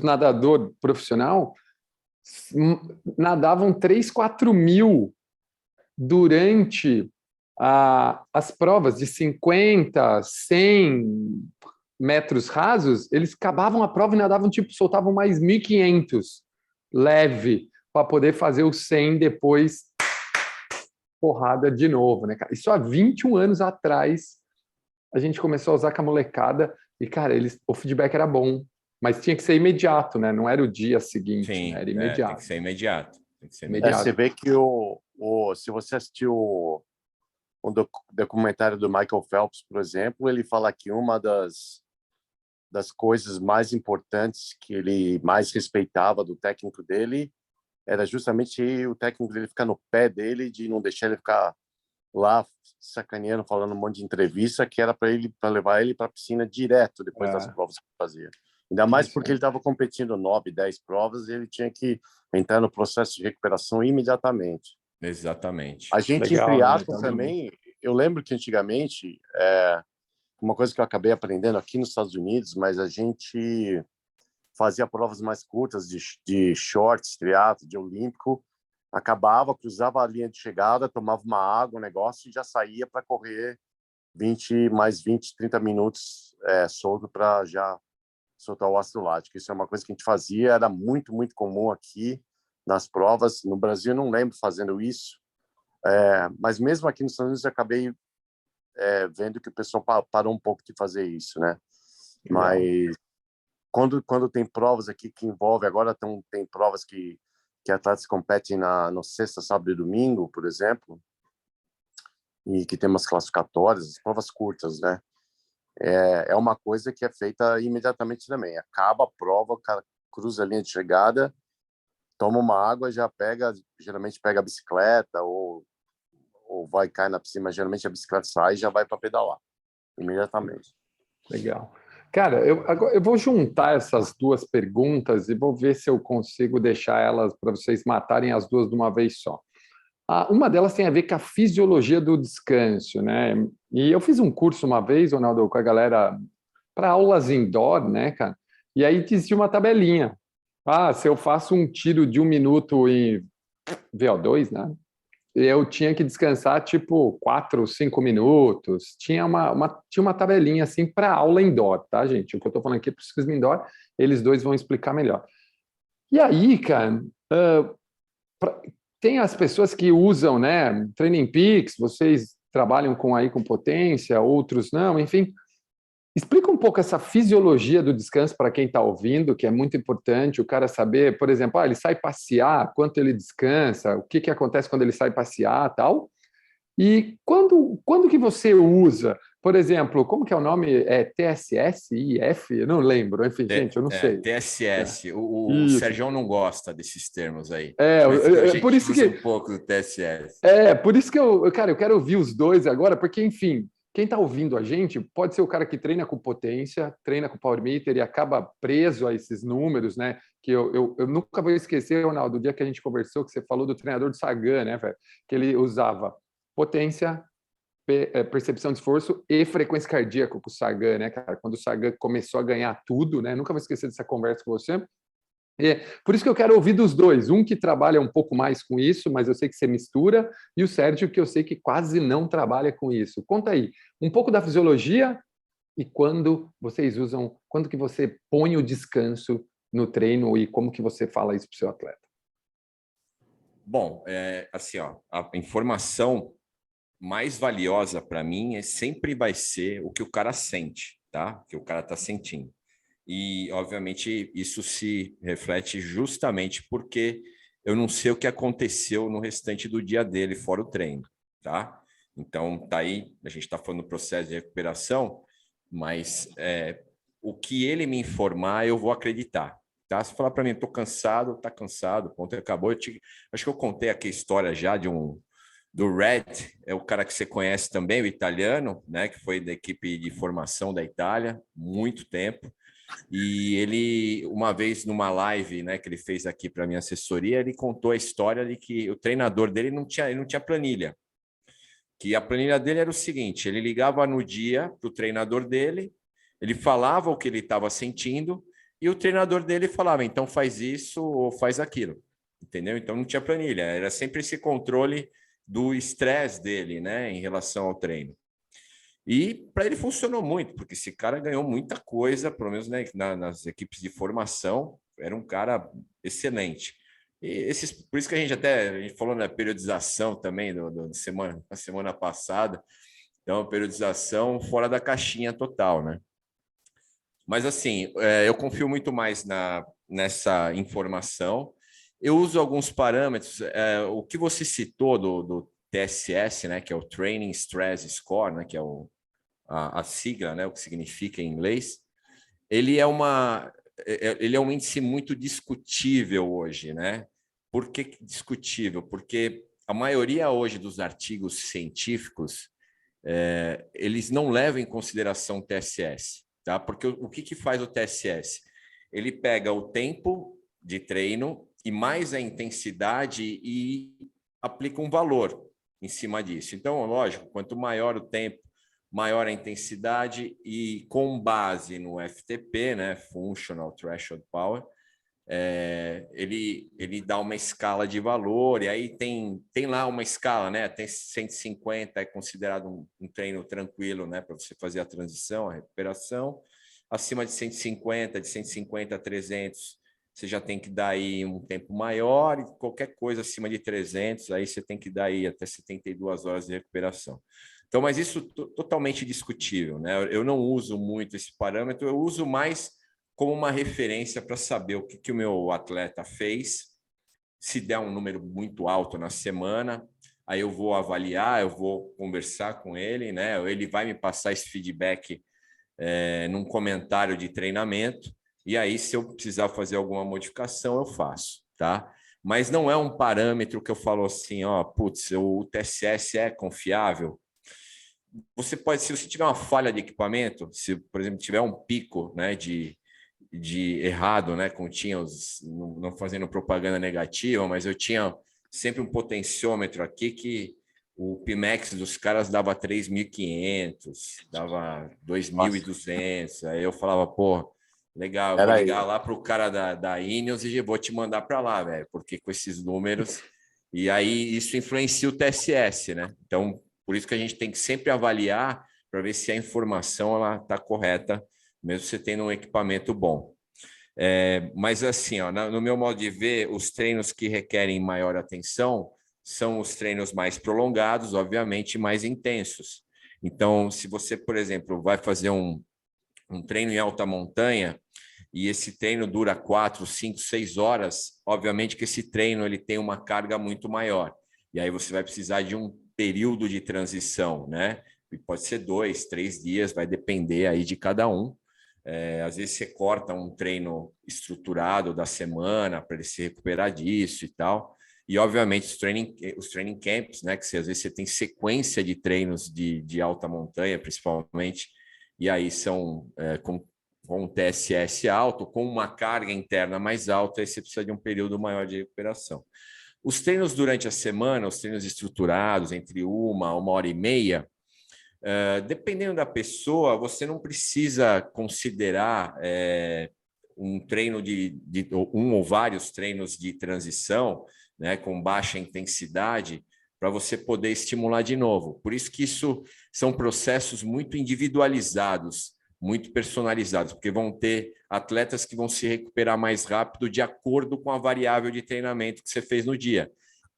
nadadores profissional nadavam 3, 4 mil durante as provas de 50, 100 metros rasos. Eles acabavam a prova e nadavam, tipo, soltavam mais 1.500 leve para poder fazer o 100 depois porrada de novo, né, cara? Isso há 21 anos atrás a gente começou a usar com a molecada e, cara, o feedback era bom, mas tinha que ser imediato, né? Não era o dia seguinte, Sim, né? Era imediato. tem que ser imediato. Tem que ser Imediato. Você vê que se você assistiu o documentário do Michael Phelps, por exemplo, ele fala que uma das coisas mais importantes que ele mais respeitava do técnico dele era justamente o técnico dele ficar no pé dele, de não deixar ele ficar lá sacaneando, falando um monte de entrevista, que era para levar ele para a piscina direto depois das provas que ele fazia. Ainda mais porque ele estava competindo 9, 10 provas e ele tinha que entrar no processo de recuperação imediatamente. Exatamente. A gente, Legal, em triatlo legal também, eu lembro que antigamente, uma coisa que eu acabei aprendendo aqui nos Estados Unidos, mas a gente fazia provas mais curtas de shorts, triatlo, de olímpico, acabava, cruzava a linha de chegada, tomava uma água, um negócio, e já saía para correr 20, 30 minutos solto para já soltar o ácido lático. Isso é uma coisa que a gente fazia, era muito, muito comum aqui nas provas. No Brasil, eu não lembro fazendo isso, mas mesmo aqui nos Estados Unidos, eu acabei vendo que o pessoal parou um pouco de fazer isso, né? Legal. Mas quando tem provas aqui que envolve, agora tem provas que atletas competem no sexta, sábado e domingo, por exemplo, e que tem umas classificatórias, provas curtas, né? é uma coisa que é feita imediatamente também. Acaba a prova, o cara cruza a linha de chegada, toma uma água, já pega, geralmente pega a bicicleta ou vai cair na piscina, mas geralmente a bicicleta sai e já vai para pedalar imediatamente. Legal. Cara, agora eu vou juntar essas duas perguntas e vou ver se eu consigo deixar elas para vocês matarem as duas de uma vez só. Uma delas tem a ver com a fisiologia do descanso, né? E eu fiz um curso uma vez, Ronaldo, com a galera para aulas indoor, né, cara? E aí dizia uma tabelinha. Se eu faço um tiro de 1 minuto em VO2, né? Eu tinha que descansar tipo 4, 5 minutos. Tinha uma tabelinha assim para aula indoor, tá, gente? O que eu estou falando aqui para o ciclismo indoor, eles dois vão explicar melhor. E aí, cara, tem as pessoas que usam, né, Training Peaks, vocês trabalham com potência, outros não, enfim. Explica um pouco essa fisiologia do descanso para quem está ouvindo, que é muito importante o cara saber, por exemplo, ele sai passear, quanto ele descansa, o que acontece quando ele sai passear, tal. E quando que você usa, por exemplo, como que é o nome? É TSS, IF? Eu não lembro. Enfim, gente, eu não sei. TSS. O Isso. Sérgio não gosta desses termos aí. Mas a gente por isso usa que um pouco do TSS. por isso que cara, eu quero ouvir os dois agora, porque, enfim, quem está ouvindo a gente pode ser o cara que treina com potência, treina com power meter e acaba preso a esses números, né? Que eu nunca vou esquecer, Ronaldo, do dia que a gente conversou, que você falou do treinador do Sagan, né, velho? Que ele usava potência, percepção de esforço e frequência cardíaca com o Sagan, né, cara? Quando o Sagan começou a ganhar tudo, né? Nunca vou esquecer dessa conversa com você. Por isso que eu quero ouvir dos dois. Um que trabalha um pouco mais com isso, mas eu sei que você mistura, e o Sérgio, que eu sei que quase não trabalha com isso. Conta aí, um pouco da fisiologia e quando que você põe o descanso no treino e como que você fala isso para o seu atleta. Bom, assim, a informação mais valiosa para mim sempre vai ser o que o cara sente, tá? O que o cara está sentindo. E, obviamente, isso se reflete justamente porque eu não sei o que aconteceu no restante do dia dele, fora o treino, tá? Então, tá aí, a gente está falando do processo de recuperação, mas o que ele me informar, eu vou acreditar, tá? Se falar para mim, estou cansado, tá cansado, ponto, acabou. Acho que eu contei aqui a história já do Red, é o cara que você conhece também, o italiano, né? Que foi da equipe de formação da Itália, muito tempo. E ele, uma vez numa live, né, que ele fez aqui para minha assessoria, ele contou a história de que o treinador dele não tinha planilha. Que a planilha dele era o seguinte: ele ligava no dia para o treinador dele, ele falava o que ele estava sentindo e o treinador dele falava, então faz isso ou faz aquilo, entendeu? Então não tinha planilha, era sempre esse controle do estresse dele, né, em relação ao treino. E para ele funcionou muito, porque esse cara ganhou muita coisa, pelo menos, né, nas equipes de formação, era um cara excelente. E por isso que a gente falou na periodização também na semana passada, então periodização fora da caixinha total, né? Mas assim, eu confio muito mais nessa informação. Eu uso alguns parâmetros. O que você citou do TSS, né, que é o Training Stress Score, né, que é a sigla, né, o que significa em inglês, ele é um índice muito discutível hoje, né? Por que discutível? Porque a maioria hoje dos artigos científicos eles não levam em consideração o TSS, tá? Porque o que faz o TSS? Ele pega o tempo de treino e mais a intensidade e aplica um valor em cima disso. Então, lógico, quanto maior o tempo, maior a intensidade e com base no FTP, né, Functional Threshold Power, ele dá uma escala de valor e aí tem lá uma escala, né, até 150 é considerado um treino tranquilo, né, para você fazer a transição, a recuperação. Acima de 150, de 150 a 300, você já tem que dar aí um tempo maior, e qualquer coisa acima de 300, aí você tem que dar aí até 72 horas de recuperação. Então, mas isso totalmente discutível, né? Eu não uso muito esse parâmetro, eu uso mais como uma referência para saber o que o meu atleta fez. Se der um número muito alto na semana, aí eu vou avaliar, eu vou conversar com ele, né? Ele vai me passar esse feedback num comentário de treinamento, e aí, se eu precisar fazer alguma modificação, eu faço, tá? Mas não é um parâmetro que eu falo assim, ó, putz, o TSS é confiável. Você pode, se você tiver uma falha de equipamento, se, por exemplo, tiver um pico, né, de errado, né, como tinha os, não fazendo propaganda negativa, mas eu tinha sempre um potenciômetro aqui que o Pimax dos caras dava 3.500, dava 2.200. Aí eu falava, pô, legal, eu vou Era ligar aí. lá para o cara da Ineos e vou te mandar para lá, velho, porque com esses números. E aí isso influencia o TSS, né? Então, por isso que a gente tem que sempre avaliar para ver se a informação está correta, mesmo você tendo um equipamento bom. Mas assim, ó, no meu modo de ver, os treinos que requerem maior atenção são os treinos mais prolongados, obviamente mais intensos. Então, se você, por exemplo, vai fazer um treino em alta montanha e esse treino dura 4, 5, 6 horas, obviamente que esse treino ele tem uma carga muito maior. E aí você vai precisar de um período de transição, né? E pode ser 2, 3 dias, vai depender aí de cada um. Às vezes você corta um treino estruturado da semana para ele se recuperar disso e tal. E, obviamente, os training camps, né? Que às vezes você tem sequência de treinos de alta montanha, principalmente, e aí são com um TSS alto, com uma carga interna mais alta, aí você precisa de um período maior de recuperação. Os treinos durante a semana, os treinos estruturados, entre 1 hora e meia, dependendo da pessoa, você não precisa considerar um treino um ou vários treinos de transição, né, com baixa intensidade, para você poder estimular de novo. Por isso que isso são processos muito individualizados, muito personalizados, porque vão ter atletas que vão se recuperar mais rápido de acordo com a variável de treinamento que você fez no dia.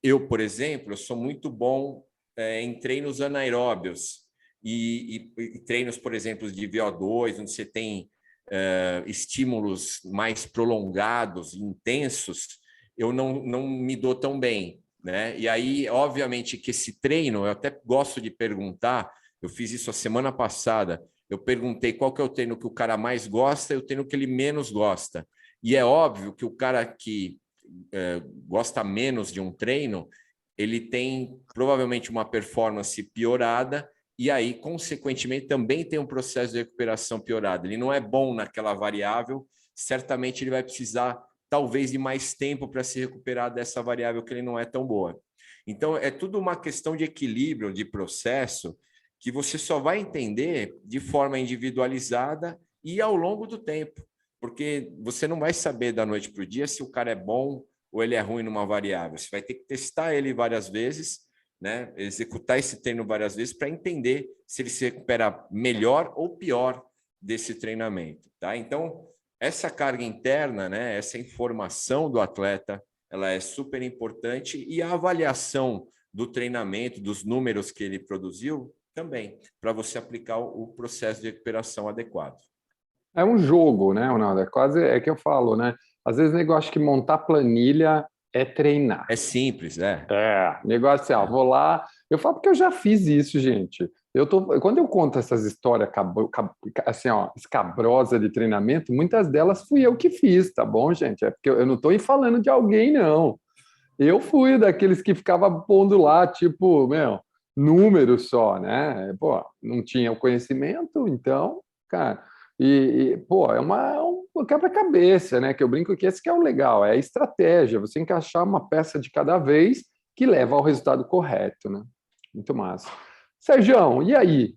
Eu, por exemplo, eu sou muito bom em treinos anaeróbios, e treinos, por exemplo, de VO2, onde você tem estímulos mais prolongados, intensos, eu não me dou tão bem, né? E aí, obviamente, que esse treino, eu até gosto de perguntar, eu fiz isso a semana passada, eu perguntei qual que é o treino que o cara mais gosta e o treino que ele menos gosta. E é óbvio que o cara que gosta menos de um treino, ele tem provavelmente uma performance piorada e aí, consequentemente, também tem um processo de recuperação piorado. Ele não é bom naquela variável, certamente ele vai precisar, talvez, de mais tempo para se recuperar dessa variável que ele não é tão boa. Então, é tudo uma questão de equilíbrio, de processo, que você só vai entender de forma individualizada e ao longo do tempo, porque você não vai saber da noite para o dia se o cara é bom ou ele é ruim numa variável. Você vai ter que testar ele várias vezes, né? Executar esse treino várias vezes para entender se ele se recupera melhor ou pior desse treinamento, tá? Então, essa carga interna, né, essa informação do atleta, ela é super importante e a avaliação do treinamento, dos números que ele produziu, também, para você aplicar o processo de recuperação adequado. É um jogo, né, Ronaldo? É quase, é que eu falo, né? Às vezes o negócio que montar planilha é treinar. É simples, né? Negócio assim, ó, vou lá. Eu falo porque eu já fiz isso, gente. Quando eu conto essas histórias assim, ó, escabrosa de treinamento, muitas delas fui eu que fiz, tá bom, gente? É porque eu não estou falando de alguém, não. Eu fui daqueles que ficava pondo lá, tipo, meu, números só, né? Pô, não tinha o conhecimento, então, cara. Pô, é um quebra-cabeça, né? Que eu brinco que esse que é o legal, é a estratégia, você encaixar uma peça de cada vez que leva ao resultado correto, né? Muito massa. Sergião, e aí?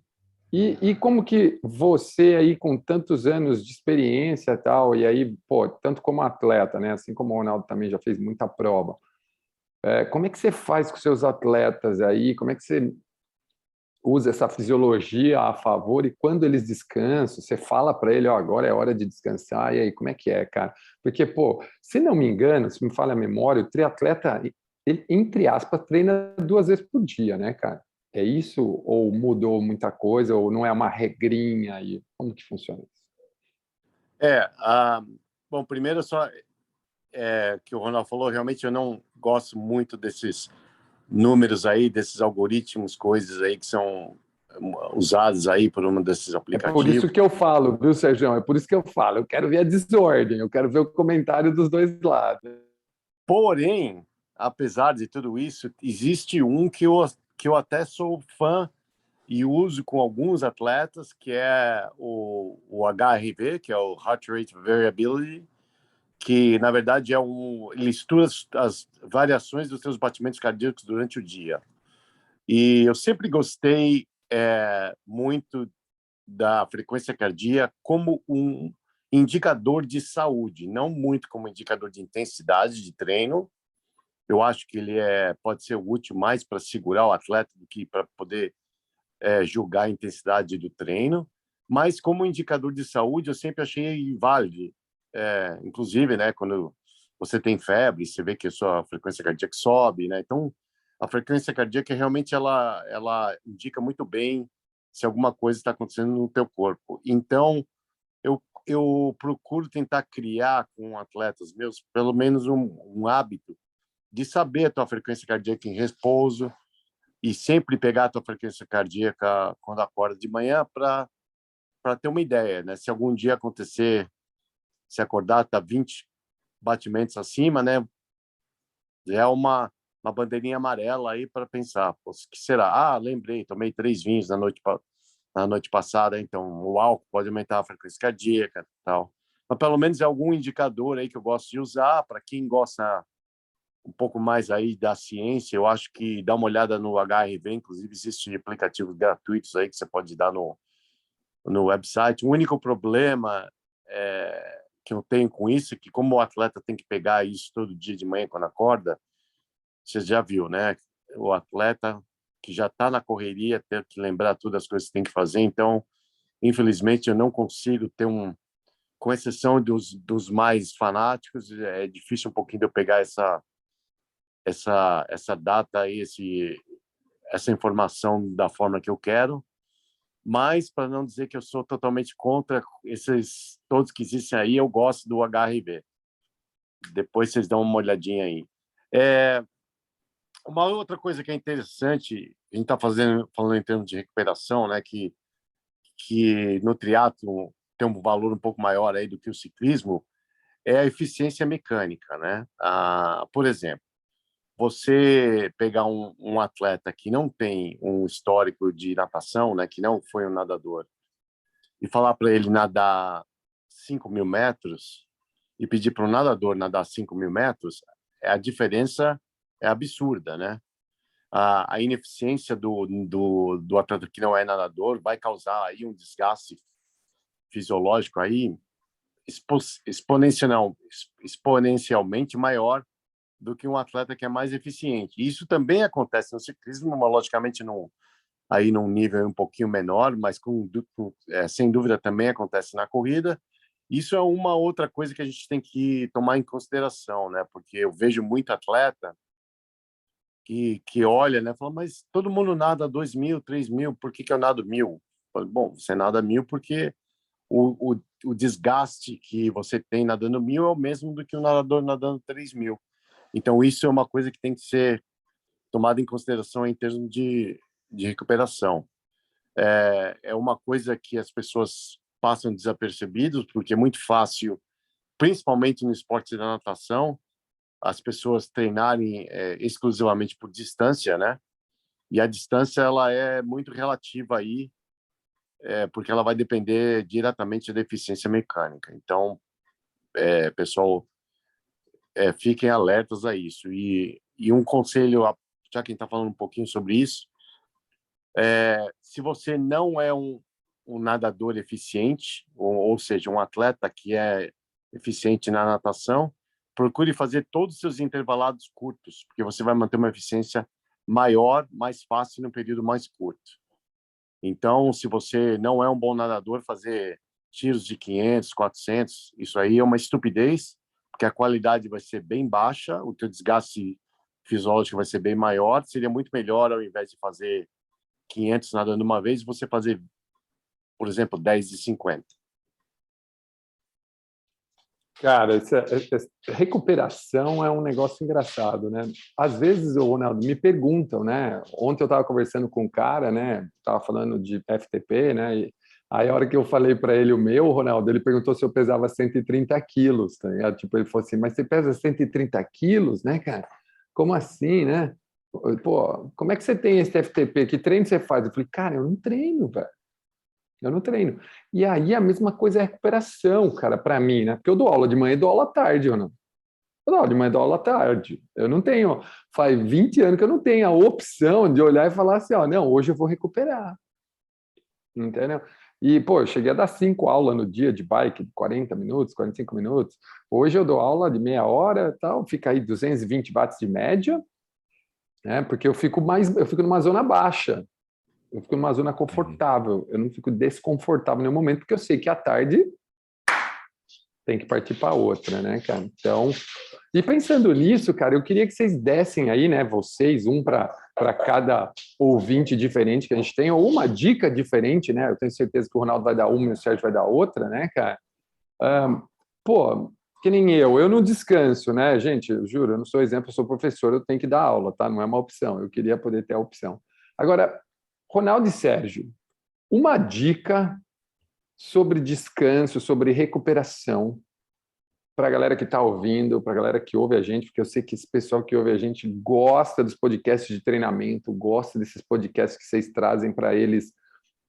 E como que você aí, com tantos anos de experiência e tal, e aí, pô, tanto como atleta, né? Assim como o Ronaldo também já fez muita prova, como é que você faz com seus atletas aí? Como é que você usa essa fisiologia a favor e quando eles descansam, você fala para ele, ó, agora é hora de descansar, e aí, como é que é, cara? Porque, pô, se não me engano, se me falha a memória, o triatleta, ele, entre aspas, treina 2 vezes por dia, né, cara? É isso? Ou mudou muita coisa? Ou não é uma regrinha aí? Como que funciona isso? Bom, primeiro só que o Ronaldo falou, realmente eu não gosto muito desses números aí, desses algoritmos, coisas aí que são usadas aí por um desses É aplicativos. por isso que eu falo, viu, Sérgio? É por isso que eu falo. Eu quero ver a desordem, eu quero ver o comentário dos dois lados. Porém, apesar de tudo isso, existe um que eu até sou fã e uso com alguns atletas, que é o HRV, que é o Heart Rate Variability, que na verdade ele estuda as variações dos seus batimentos cardíacos durante o dia. E eu sempre gostei muito da frequência cardíaca como um indicador de saúde, não muito como indicador de intensidade de treino. Eu acho que ele pode ser útil mais para segurar o atleta do que para poder julgar a intensidade do treino, mas como indicador de saúde eu sempre achei válido. Inclusive, né, quando você tem febre, você vê que a sua frequência cardíaca sobe, né? Então, a frequência cardíaca realmente ela indica muito bem se alguma coisa está acontecendo no teu corpo. Então, eu procuro tentar criar com atletas meus pelo menos um hábito de saber a tua frequência cardíaca em repouso e sempre pegar a tua frequência cardíaca quando acorda de manhã para ter uma ideia, né? Se algum dia acontecer, se acordar, tá 20 batimentos acima, né? É uma bandeirinha amarela aí para pensar, pô, o que será? Ah, lembrei, tomei 3 vinhos na noite passada, então o álcool pode aumentar a frequência cardíaca, tal. Mas pelo menos é algum indicador aí que eu gosto de usar para quem gosta um pouco mais aí da ciência. Eu acho que dá uma olhada no HRV, inclusive existem aplicativos gratuitos aí que você pode dar no website. O único problema que eu tenho com isso é que como o atleta tem que pegar isso todo dia de manhã quando acorda, você já viu, né? O atleta que já está na correria tem que lembrar todas as coisas que tem que fazer. Então, infelizmente, eu não consigo ter com exceção dos mais fanáticos, é difícil um pouquinho de eu pegar essa data aí, essa informação da forma que eu quero. Mas, para não dizer que eu sou totalmente contra esses todos que existem aí, eu gosto do HRV. Depois vocês dão uma olhadinha aí. Uma outra coisa que é interessante, a gente está falando em termos de recuperação, né, que no triatlo tem um valor um pouco maior aí do que o ciclismo, é a eficiência mecânica, né? Por exemplo, você pegar um atleta que não tem um histórico de natação, né, que não foi um nadador, e falar para ele nadar 5.000 metros e pedir para um nadador nadar 5.000 metros, a diferença é absurda, né? A ineficiência do atleta que não é nadador vai causar aí um desgaste fisiológico aí exponencialmente maior do que um atleta que é mais eficiente. Isso também acontece no ciclismo, mas logicamente aí num nível um pouquinho menor, mas sem dúvida também acontece na corrida. Isso é uma outra coisa que a gente tem que tomar em consideração, né? Porque eu vejo muito atleta que olha, né? Fala, mas todo mundo nada 2.000, 3.000, por que eu nado 1.000? Bom, você nada 1.000 porque o desgaste que você tem nadando 1.000 é o mesmo do que o nadador nadando 3.000. Então, isso é uma coisa que tem que ser tomada em consideração em termos de recuperação. É uma coisa que as pessoas passam desapercebidos, porque é muito fácil, principalmente no esporte da natação, as pessoas treinarem exclusivamente por distância, né? E a distância ela é muito relativa aí, porque ela vai depender diretamente da eficiência mecânica. Então, pessoal, fiquem alertas a isso. E um conselho, já que a gente está falando um pouquinho sobre isso, se você não é um nadador eficiente, ou seja, um atleta que é eficiente na natação, procure fazer todos os seus intervalados curtos, porque você vai manter uma eficiência maior, mais fácil no período mais curto. Então, se você não é um bom nadador, fazer tiros de 500, 400, isso aí é uma estupidez, porque a qualidade vai ser bem baixa, o teu desgaste fisiológico vai ser bem maior. Seria muito melhor, ao invés de fazer 500 nadando uma vez, você fazer, por exemplo, 10 de 50. Cara, recuperação é um negócio engraçado, né? Às vezes, Ronaldo, me perguntam, né? Ontem eu estava conversando com um cara, né? Estava falando de FTP, né? E aí, a hora que eu falei para ele o meu, Ronaldo, ele perguntou se eu pesava 130 quilos, tá ligado? Tipo, ele falou assim, mas você pesa 130 quilos, né, cara? Como assim, né? Pô, como é que você tem esse FTP? Que treino você faz? Eu falei, cara, eu não treino, velho. Eu não treino. E aí a mesma coisa é a recuperação, cara, para mim, né? Porque eu dou aula de manhã e dou aula à tarde, ou não? Eu dou aula de manhã e dou aula à tarde. Eu não tenho, faz 20 anos que eu não tenho a opção de olhar e falar assim, ó, não, hoje eu vou recuperar. Entendeu? E, pô, eu cheguei a dar 5 aulas no dia de bike, 40 minutos, 45 minutos. Hoje eu dou aula de meia hora, tal, fica aí 220 watts de média, né? Porque eu fico numa zona baixa. Eu fico numa zona Uhum. confortável, eu não fico desconfortável em nenhum momento, porque eu sei que à tarde tem que partir para outra, né, cara? Então, e pensando nisso, cara, eu queria que vocês dessem aí, né, vocês, um para cada ouvinte diferente que a gente tem, ou uma dica diferente, né? Eu tenho certeza que o Ronaldo vai dar uma e o Sérgio vai dar outra, né, cara? Pô, que nem eu não descanso, né, gente? Eu juro, eu não sou exemplo, eu sou professor, eu tenho que dar aula, tá? Não é uma opção, eu queria poder ter a opção. Agora, Ronaldo e Sérgio, uma dica sobre descanso, sobre recuperação, para a galera que está ouvindo, para a galera que ouve a gente, porque eu sei que esse pessoal que ouve a gente gosta dos podcasts de treinamento, gosta desses podcasts que vocês trazem para eles,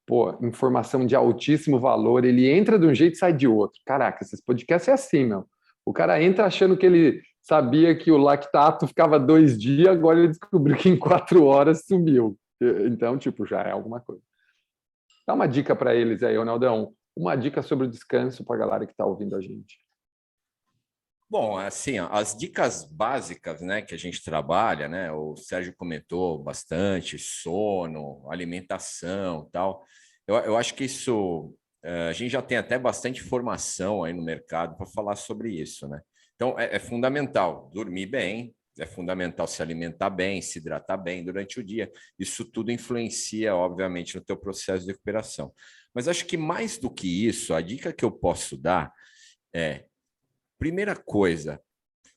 pô, informação de altíssimo valor, ele entra de um jeito e sai de outro. Caraca, esses podcasts é assim, meu. O cara entra achando que ele sabia que o lactato ficava 2 dias, agora ele descobriu que em 4 horas sumiu. Então, tipo, já é alguma coisa. Dá uma dica para eles aí, Ronaldão. Uma dica sobre o descanso para a galera que está ouvindo a gente. Bom, assim, ó, as dicas básicas, né, que a gente trabalha, né, o Sérgio comentou bastante, sono, alimentação, tal. Eu acho que isso, a gente já tem até bastante formação aí no mercado para falar sobre isso, né? Então, é fundamental dormir bem, é fundamental se alimentar bem, se hidratar bem durante o dia. Isso tudo influencia, obviamente, no teu processo de recuperação. Mas acho que mais do que isso, a dica que eu posso dar é, primeira coisa,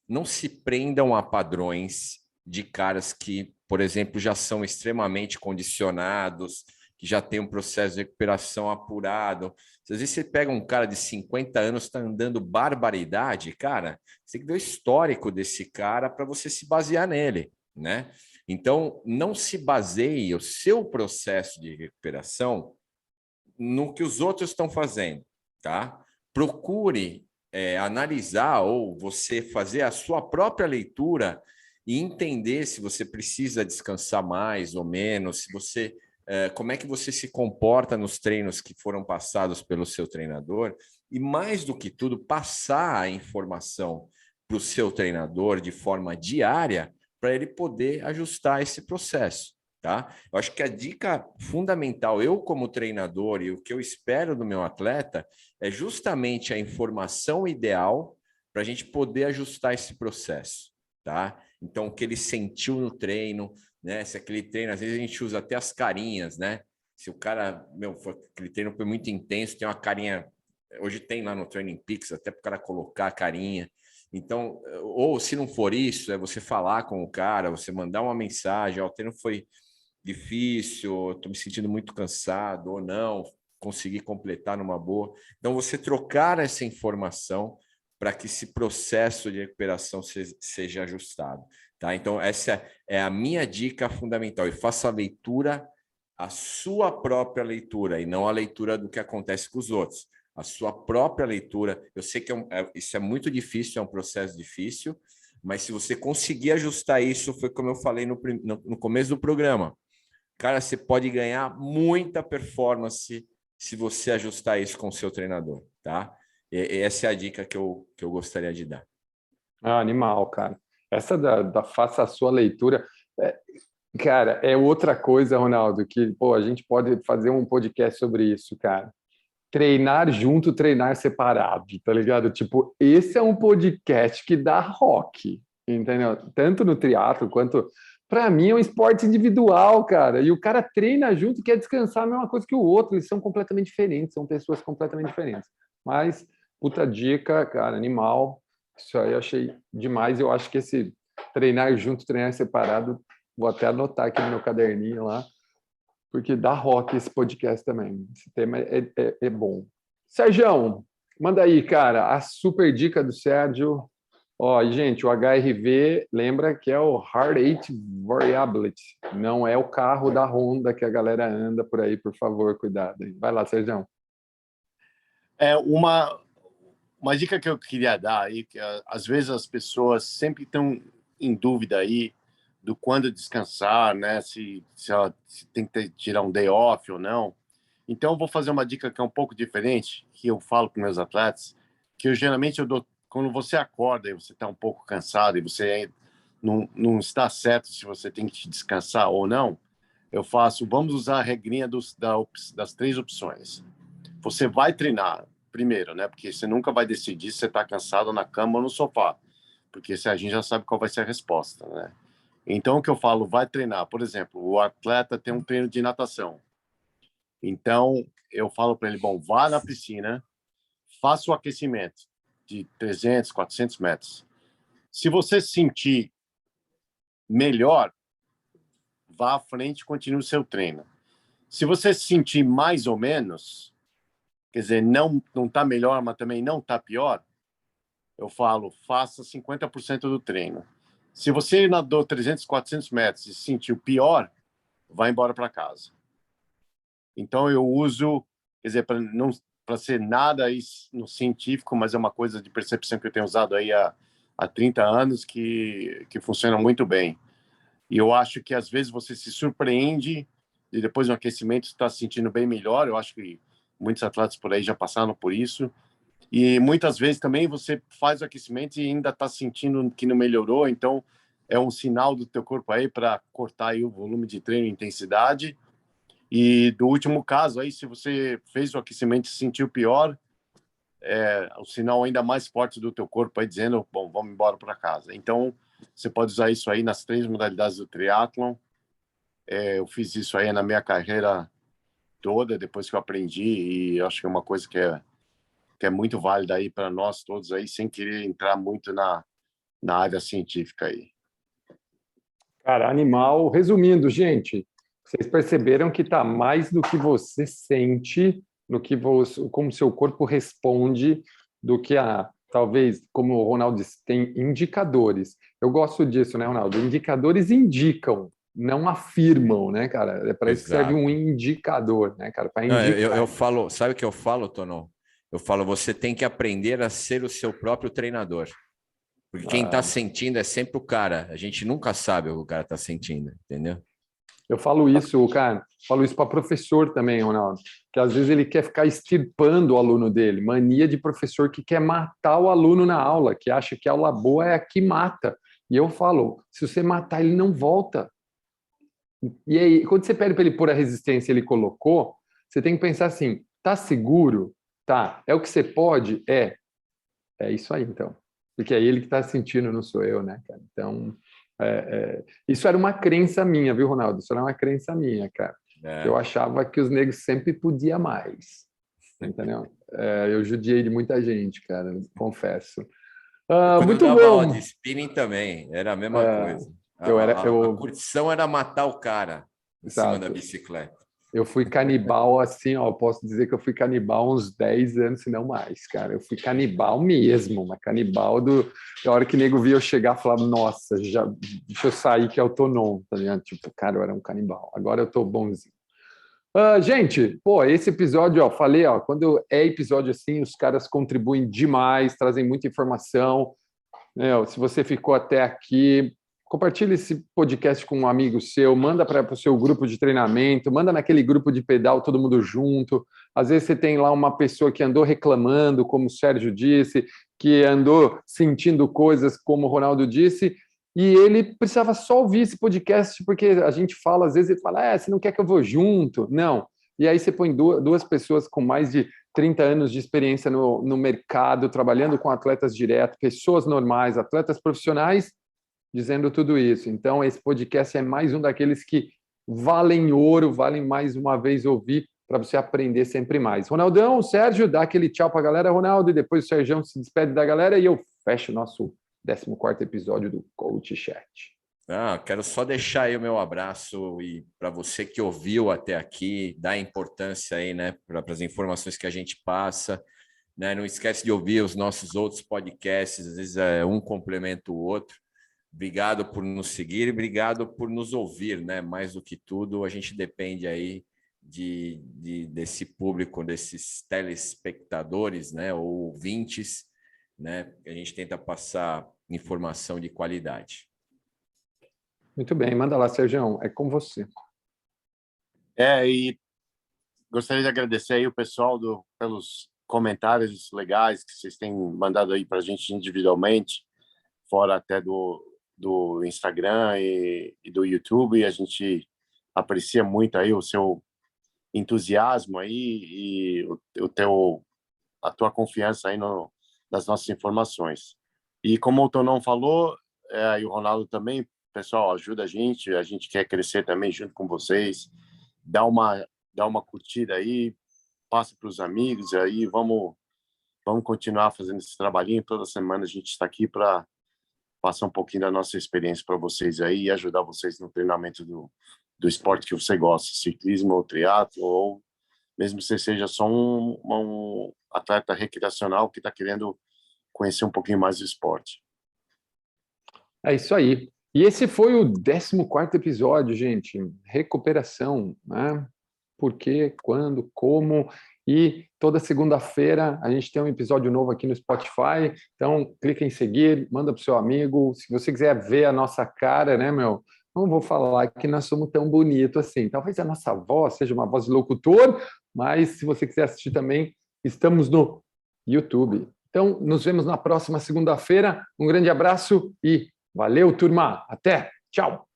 não se prendam a padrões de caras que, por exemplo, já são extremamente condicionados, que já tem um processo de recuperação apurado. Às vezes você pega um cara de 50 anos, está andando barbaridade, cara, você tem que ver o histórico desse cara para você se basear nele, né? Então, não se baseie o seu processo de recuperação no que os outros estão fazendo, tá? Procure analisar ou você fazer a sua própria leitura e entender se você precisa descansar mais ou menos, se você como é que você se comporta nos treinos que foram passados pelo seu treinador e mais do que tudo passar a informação para o seu treinador de forma diária para ele poder ajustar esse processo. Tá? Eu acho que a dica fundamental, eu como treinador e o que eu espero do meu atleta, é justamente a informação ideal para a gente poder ajustar esse processo. Tá? Então, o que ele sentiu no treino, né? Se aquele treino, às vezes a gente usa até as carinhas, né? Se o cara, aquele treino foi muito intenso, tem uma carinha. Hoje tem lá no Training Peaks, até para o cara colocar a carinha. Então, ou se não for isso, é você falar com o cara, você mandar uma mensagem, ó, o treino foi difícil, estou me sentindo muito cansado ou não, conseguir completar numa boa. Então, você trocar essa informação para que esse processo de recuperação seja ajustado. Tá? Então, essa é a minha dica fundamental. E faça a leitura, a sua própria leitura, e não a leitura do que acontece com os outros. A sua própria leitura. Eu sei que isso é muito difícil, é um processo difícil, mas se você conseguir ajustar isso, foi como eu falei no começo do programa. Cara, você pode ganhar muita performance se você ajustar isso com o seu treinador, tá? E essa é a dica que eu gostaria de dar. Ah, animal, cara. Essa da faça a sua leitura. é, Cara, é outra coisa, Ronaldo, que, pô, a gente pode fazer um podcast sobre isso, cara. Treinar junto, treinar separado, tá ligado? Tipo, esse é um podcast que dá rock, entendeu? Tanto no triatlo quanto. Para mim é um esporte individual, cara. E o cara treina junto, quer descansar a mesma coisa que o outro. Eles são completamente diferentes, são pessoas completamente diferentes. Mas puta dica, cara, animal. Isso aí eu achei demais. Eu acho que esse treinar junto, treinar separado, vou até anotar aqui no meu caderninho lá, porque dá rock esse podcast também. Esse tema é bom. Sergião, manda aí, cara, a super dica do Sérgio. Ó, e, gente, o HRV, lembra que é o Heart Rate Variability, não é o carro da Honda que a galera anda por aí, por favor, cuidado. Vai lá, Sergião. Uma dica que eu queria dar aí, que às vezes as pessoas sempre estão em dúvida aí do quando descansar, né? Se tem que tirar um day off ou não. Então, eu vou fazer uma dica que é um pouco diferente, que eu falo para meus atletas, que geralmente eu dou quando você acorda e você está um pouco cansado e você não está certo se você tem que descansar ou não, vamos usar a regrinha das 3 opções. Você vai treinar primeiro, né? Porque você nunca vai decidir se você está cansado na cama ou no sofá, porque se a gente já sabe qual vai ser a resposta, né? Então, o que eu falo, vai treinar. Por exemplo, o atleta tem um treino de natação. Então, eu falo para ele, bom, vá na piscina, faça o aquecimento de 300, 400 metros. Se você sentir melhor, vá à frente e continue o seu treino. Se você sentir mais ou menos, quer dizer, não está melhor, mas também não está pior, eu falo, faça 50% do treino. Se você nadou 300, 400 metros e sentiu pior, vá embora para casa. Então, eu uso, quer dizer, para ser nada aí no científico, mas é uma coisa de percepção que eu tenho usado aí há 30 anos que funciona muito bem. E eu acho que, às vezes, você se surpreende e depois do aquecimento está se sentindo bem melhor. Eu acho que muitos atletas por aí já passaram por isso. E muitas vezes também você faz o aquecimento e ainda está sentindo que não melhorou. Então, é um sinal do teu corpo aí para cortar aí o volume de treino e intensidade. E do último caso, aí, se você fez o aquecimento e se sentiu pior, o sinal ainda mais forte do teu corpo aí dizendo, bom, vamos embora para casa. Então, você pode usar isso aí nas 3 modalidades do triatlon. Eu fiz isso aí na minha carreira toda, depois que eu aprendi, e eu acho que é uma coisa que é muito válida aí para nós todos aí, sem querer entrar muito na área científica aí. Cara, animal. Resumindo, gente, vocês perceberam que está mais do que você sente, no que você, como seu corpo responde, do que talvez, como o Ronaldo disse, tem indicadores. Eu gosto disso, né, Ronaldo? Indicadores indicam, não afirmam, né, cara? É para isso que serve um indicador, né, cara? Para indicar. Eu falo, sabe o que eu falo, Tonon? Eu falo, você tem que aprender a ser o seu próprio treinador. Porque quem está sentindo é sempre o cara. A gente nunca sabe o que o cara está sentindo, entendeu? Eu falo isso, cara, falo isso para professor também, Ronaldo, que às vezes ele quer ficar extirpando o aluno dele, mania de professor que quer matar o aluno na aula, que acha que a aula boa é a que mata. E eu falo, se você matar, ele não volta. E aí, quando você pede para ele pôr a resistência, ele colocou, você tem que pensar assim, tá seguro? Tá. É o que você pode? É isso aí, então. Porque é ele que está sentindo, não sou eu, né, cara? Então, isso era uma crença minha, viu, Ronaldo? Isso era uma crença minha, cara. Eu achava que os negros sempre podiam mais. Entendeu? Eu judiei de muita gente, cara, confesso. Quando Muito eu dava bom. aula de spinning também, era a mesma coisa. A curtição era matar o cara em cima da bicicleta. Eu fui canibal assim, ó, posso dizer que eu fui canibal uns 10 anos, se não mais, cara. Eu fui canibal mesmo, mas canibal da hora que o nego via eu chegar, falava, nossa, deixa eu sair que é o Tonon, tá ligado? Tipo, cara, eu era um canibal. Agora eu tô bonzinho. Gente, pô, esse episódio, ó, falei, ó, quando é episódio assim, os caras contribuem demais, trazem muita informação. Se você ficou até aqui, compartilhe esse podcast com um amigo seu, manda para o seu grupo de treinamento, manda naquele grupo de pedal, todo mundo junto. Às vezes você tem lá uma pessoa que andou reclamando, como o Sérgio disse, que andou sentindo coisas, como o Ronaldo disse, e ele precisava só ouvir esse podcast, porque a gente fala, às vezes ele fala, você não quer que eu vou junto? Não. E aí você põe duas pessoas com mais de 30 anos de experiência no mercado, trabalhando com atletas direto, pessoas normais, atletas profissionais, dizendo tudo isso. Então, esse podcast é mais um daqueles que valem ouro, valem mais uma vez ouvir. para você aprender sempre mais. Ronaldão, Sérgio, dá aquele tchau para a galera, Ronaldo, e depois o Sérgio se despede da galera e eu fecho o nosso 14º episódio do Coach Chat. Quero só deixar aí o meu abraço e para você que ouviu até aqui, dá importância aí, né, para as informações que a gente passa, né? Não esquece de ouvir os nossos outros podcasts, às vezes um complementa o outro. Obrigado por nos seguir e obrigado por nos ouvir, né? Mais do que tudo, a gente depende aí desse público, desses telespectadores, né, ou ouvintes, né? A gente tenta passar informação de qualidade. Muito bem, manda lá, Sérgio, é com você. E gostaria de agradecer aí o pessoal pelos comentários legais que vocês têm mandado aí para a gente individualmente, fora até do Instagram e do YouTube. A gente aprecia muito aí o seu entusiasmo aí e a tua confiança aí nas nossas informações. E como o Tonão falou, e o Ronaldo também, pessoal, ajuda a gente quer crescer também junto com vocês, dá uma curtida aí, passa para os amigos aí, vamos continuar fazendo esse trabalhinho. Toda semana a gente está aqui para passar um pouquinho da nossa experiência para vocês aí e ajudar vocês no treinamento do esporte que você gosta, ciclismo ou triatlo, ou mesmo que você seja só um atleta recreacional que está querendo conhecer um pouquinho mais do esporte. É isso aí. E esse foi o 14º episódio, gente. Recuperação, né? Por quê, quando, como. E toda segunda-feira a gente tem um episódio novo aqui no Spotify. Então, clica em seguir, manda para o seu amigo. Se você quiser ver a nossa cara, né, meu? Não vou falar que nós somos tão bonitos assim. Talvez a nossa voz seja uma voz de locutor, mas se você quiser assistir também, estamos no YouTube. Então, nos vemos na próxima segunda-feira. Um grande abraço e valeu, turma. Até. Tchau.